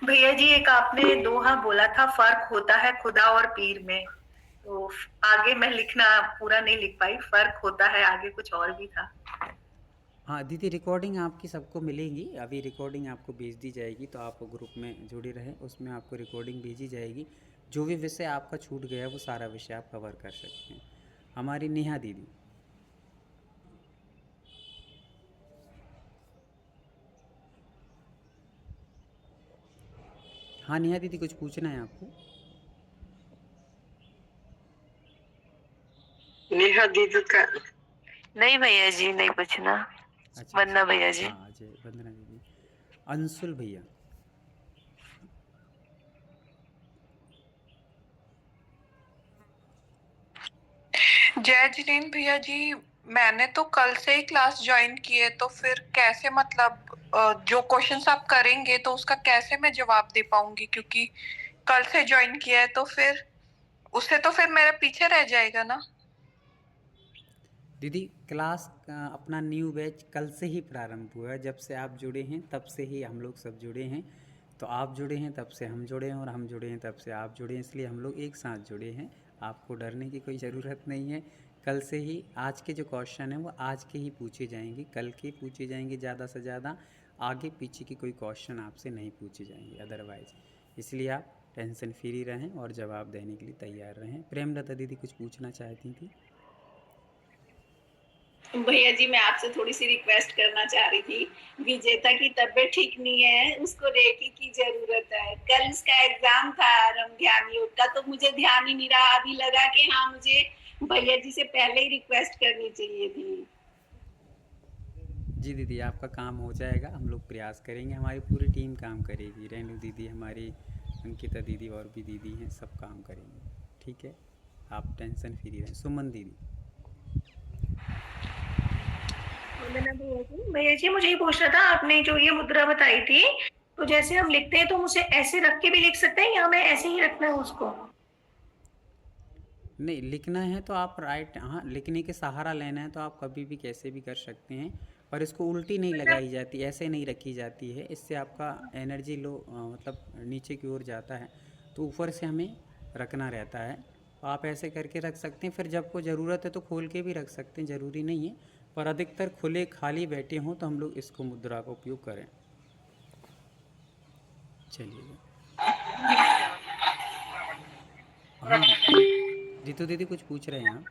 भैया जी एक आपने दोहा बोला था, फर्क होता है खुदा और पीर में, तो आगे मैं लिखना पूरा नहीं लिख पाई, फर्क होता है आगे कुछ और भी था। हाँ दीदी, रिकॉर्डिंग आपकी सबको मिलेगी। अभी रिकॉर्डिंग आपको भेज दी जाएगी, तो आप ग्रुप में जुड़े रहें, उसमें आपको रिकॉर्डिंग भेजी जाएगी। जो भी विषय आपका छूट गया वो सारा विषय आप कवर कर सकते हैं। हमारी नेहा दीदी। हाँ नेहा दीदी कुछ पूछना है आपको? नेहा दीदी का नहीं भैया जी, नहीं पूछना। अच्छा वंदना भैया जी। हाँ अजय, वंदना दीदी। अंशुल भैया। जय जिनेन्द्र भैया जी, मैंने तो कल से ही क्लास ज्वाइन की है, तो फिर कैसे मतलब जो क्वेश्चंस आप करेंगे तो उसका कैसे मैं जवाब दे पाऊंगी, क्योंकि कल से ज्वाइन किया है तो फिर उससे तो फिर मेरा पीछे रह जाएगा ना। दीदी क्लास का अपना न्यू बैच कल से ही प्रारंभ हुआ है। जब से आप जुड़े हैं तब से ही हम लोग सब जुड़े हैं। तो आप जुड़े हैं तब से हम जुड़े हैं, और हम जुड़े हैं तब से आप जुड़े हैं, इसलिए हम लोग एक साथ जुड़े हैं। आपको डरने की कोई ज़रूरत नहीं है। कल से ही आज के जो क्वेश्चन हैं वो आज के ही पूछे जाएंगे, कल के पूछे जाएंगे ज़्यादा से ज़्यादा। आगे पीछे की कोई क्वेश्चन आपसे नहीं पूछे जाएंगे अदरवाइज। इसलिए आप टेंशन फ्री रहें और जवाब देने के लिए तैयार रहें। प्रेमलता दीदी कुछ पूछना चाहती थी। भैया जी मैं आपसे थोड़ी सी रिक्वेस्ट करना चाह रही थी। विजेता की तबीयत ठीक नहीं है, उसको रेकी की जरूरत है। कल उसका एग्जाम था रमध्यान योग का, तो मुझे ध्यान ही नहीं रहा। अभी लगा कि हाँ मुझे भैया जी से पहले ही रिक्वेस्ट करनी चाहिए थी। जी दीदी, आपका काम हो जाएगा, हम लोग प्रयास करेंगे, हमारी पूरी टीम काम करेगी। रेणु दीदी हमारी, अंकिता दीदी और भी दीदी हैं, सब काम करेंगे। ठीक है, आप टेंशन फ्री रहें। सुमन दीदी। भैया जी मुझे ये पूछना था, आपने जो ये मुद्रा बताई थी, तो जैसे हम लिखते हैं तो मुझे ऐसे रख के भी लिख सकते हैं या हमें ऐसे ही रखना है उसको? नहीं, लिखना है तो आप राइट, हाँ, लिखने के सहारा लेना है तो आप कभी भी कैसे भी कर सकते हैं, पर इसको उल्टी नहीं लगाई जाती, ऐसे नहीं रखी जाती है। इससे आपका एनर्जी लो मतलब नीचे की ओर जाता है, तो ऊपर से हमें रखना रहता है। तो आप ऐसे करके रख सकते हैं, फिर जब को ज़रूरत है तो खोल के भी रख सकते हैं, ज़रूरी नहीं है। पर अधिकतर खुले खाली बैठे हों तो हम लोग इसको मुद्रा का उपयोग करें। चलिए, हाँ, जीतू दीदी कुछ पूछ रहे हैं आप?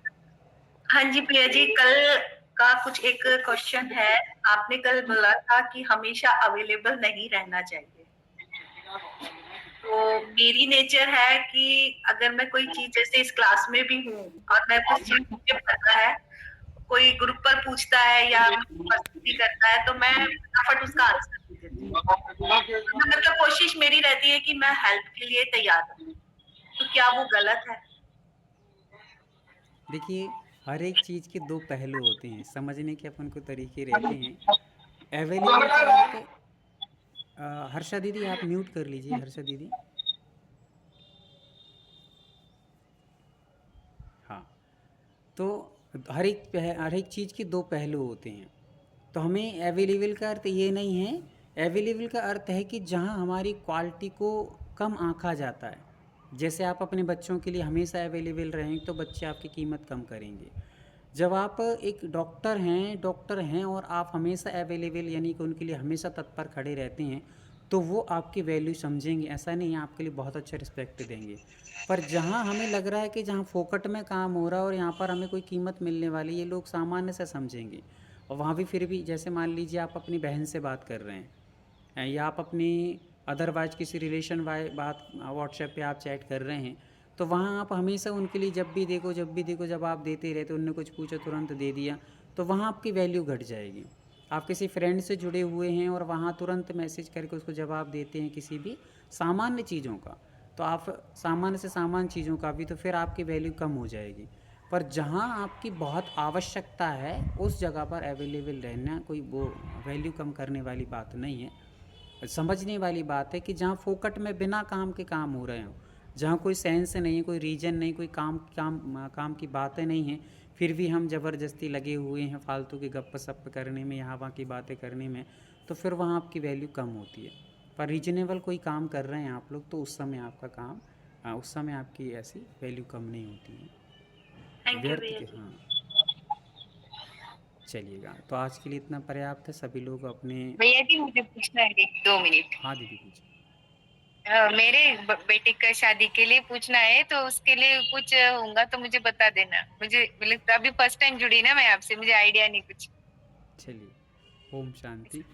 हाँ जी प्रिया जी, कल का कुछ एक क्वेश्चन है। आपने कल बोला था कि हमेशा अवेलेबल नहीं रहना चाहिए। तो मेरी नेचर है कि अगर मैं कोई चीज, जैसे इस क्लास में भी हूँ और मैं कुछ चीज मुझे पता है, कोई ग्रुप पर पूछता है या मस्ती करता है, तो मैं फटाफट उसका आंसर दे देती हूँ। मतलब कोशिश मेरी रहती है कि मैं हेल्प के लिए तैयार हूँ। तो क्या वो गलत है? देखिए, हर एक चीज़ के दो पहलू होते हैं, समझने के अपन को तरीके रहते हैं। अवेलेबल का अर्थ हर्षा दीदी आप म्यूट कर लीजिए, हर्षा दीदी। हाँ, तो हर एक चीज़ के दो पहलू होते हैं। तो हमें अवेलेबल का अर्थ ये नहीं है, अवेलेबल का अर्थ है कि जहाँ हमारी क्वालिटी को कम आंका जाता है। जैसे आप अपने बच्चों के लिए हमेशा अवेलेबल रहेंगे तो बच्चे आपकी कीमत कम करेंगे। जब आप एक डॉक्टर हैं और आप हमेशा अवेलेबल यानी कि उनके लिए हमेशा तत्पर खड़े रहते हैं, तो वो आपकी वैल्यू समझेंगे, ऐसा नहीं है, आपके लिए बहुत अच्छा रिस्पेक्ट देंगे। पर जहाँ हमें लग रहा है कि जहाँ फोकट में काम हो रहा है और यहाँ पर हमें कोई कीमत मिलने वाली, ये लोग सामान्य से समझेंगे। और वहाँ भी फिर भी जैसे मान लीजिए आप अपनी बहन से बात कर रहे हैं या आप अपनी अदरवाइज किसी रिलेशन वाई बात व्हाट्सएप पे आप चैट कर रहे हैं, तो वहाँ आप हमेशा उनके लिए जब भी देखो जब आप देते रहते, उनने कुछ पूछा तुरंत दे दिया, तो वहाँ आपकी वैल्यू घट जाएगी। आप किसी फ्रेंड से जुड़े हुए हैं और वहाँ तुरंत मैसेज करके उसको जवाब देते हैं किसी भी सामान्य चीज़ों का, तो आप सामान्य से सामान्य चीज़ों का भी, तो फिर आपकी वैल्यू कम हो जाएगी। पर जहाँ आपकी बहुत आवश्यकता है उस जगह पर अवेलेबल रहना कोई वो वैल्यू कम करने वाली बात नहीं है। समझने वाली बात है कि जहाँ फोकट में बिना काम के काम हो रहे हों, जहाँ कोई सेंस नहीं है, कोई रीजन नहीं, कोई काम की बातें नहीं हैं, फिर भी हम ज़बरदस्ती लगे हुए हैं फालतू के गप्प सप्प करने में, यहाँ वहाँ की बातें करने में, तो फिर वहाँ आपकी वैल्यू कम होती है। पर रीजनेबल कोई काम कर रहे हैं आप लोग, तो उस समय आपका काम उस समय आपकी ऐसी वैल्यू कम नहीं होती है थैंक यू व्यर्थ भैया के। जी। हाँ, चलिएगा, तो आज के लिए इतना पर्याप्त है। सभी लोग अपने। भैया जी मुझे पूछना है 2 मिनट। हाँ दीदी पूछिए। मेरे बेटे का शादी के लिए पूछना है, तो उसके लिए कुछ होगा तो मुझे बता देना। मुझे मतलब अभी फर्स्ट टाइम जुड़ी ना मैं आपसे, मुझे आइडिया नहीं कुछ। चलिए, ओम शांति।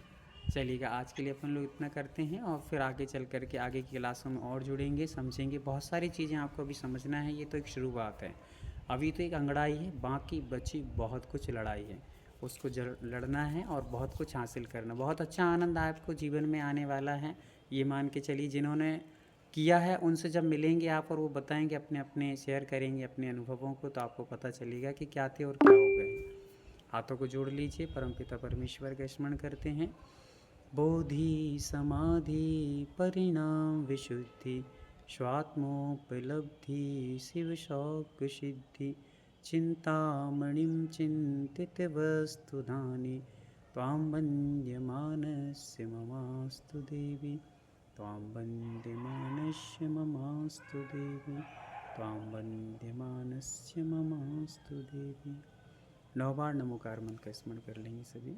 चलिएगा, आज के लिए अपन लोग इतना करते हैं और फिर आगे चल कर के आगे की क्लासों में और जुड़ेंगे, समझेंगे। बहुत सारी चीज़ें आपको अभी समझना है, ये तो एक शुरुआत है, अभी तो एक अंगड़ाई है, बाकी बची बहुत कुछ लड़ाई है। उसको लड़ना है और बहुत कुछ हासिल करना। बहुत अच्छा आनंद आपको जीवन में आने वाला है, ये मान के चलिए। जिन्होंने किया है उनसे जब मिलेंगे आप और वो बताएंगे, अपने अपने शेयर करेंगे अपने अनुभवों को, तो आपको पता चलेगा कि क्या थे और क्या हो गए। हाथों को जोड़ लीजिए, परमपिता परमेश्वर का स्मरण करते हैं। बोधि समाधि परिणाम विशुद्धि, स्वात्मोपलब्धि शिव शौक सिद्धि, चिंतामणिं चिंतित वस्तुधानि, त्वां वन्द्यमानस्य ममास्तु देवी, त्वां वन्द्यमानस्य ममास्तु देवी, त्वां वन्द्यमानस्य ममास्तु देवी। 9 बार नमोकार मंत्र का स्मरण कर लेंगे सभी।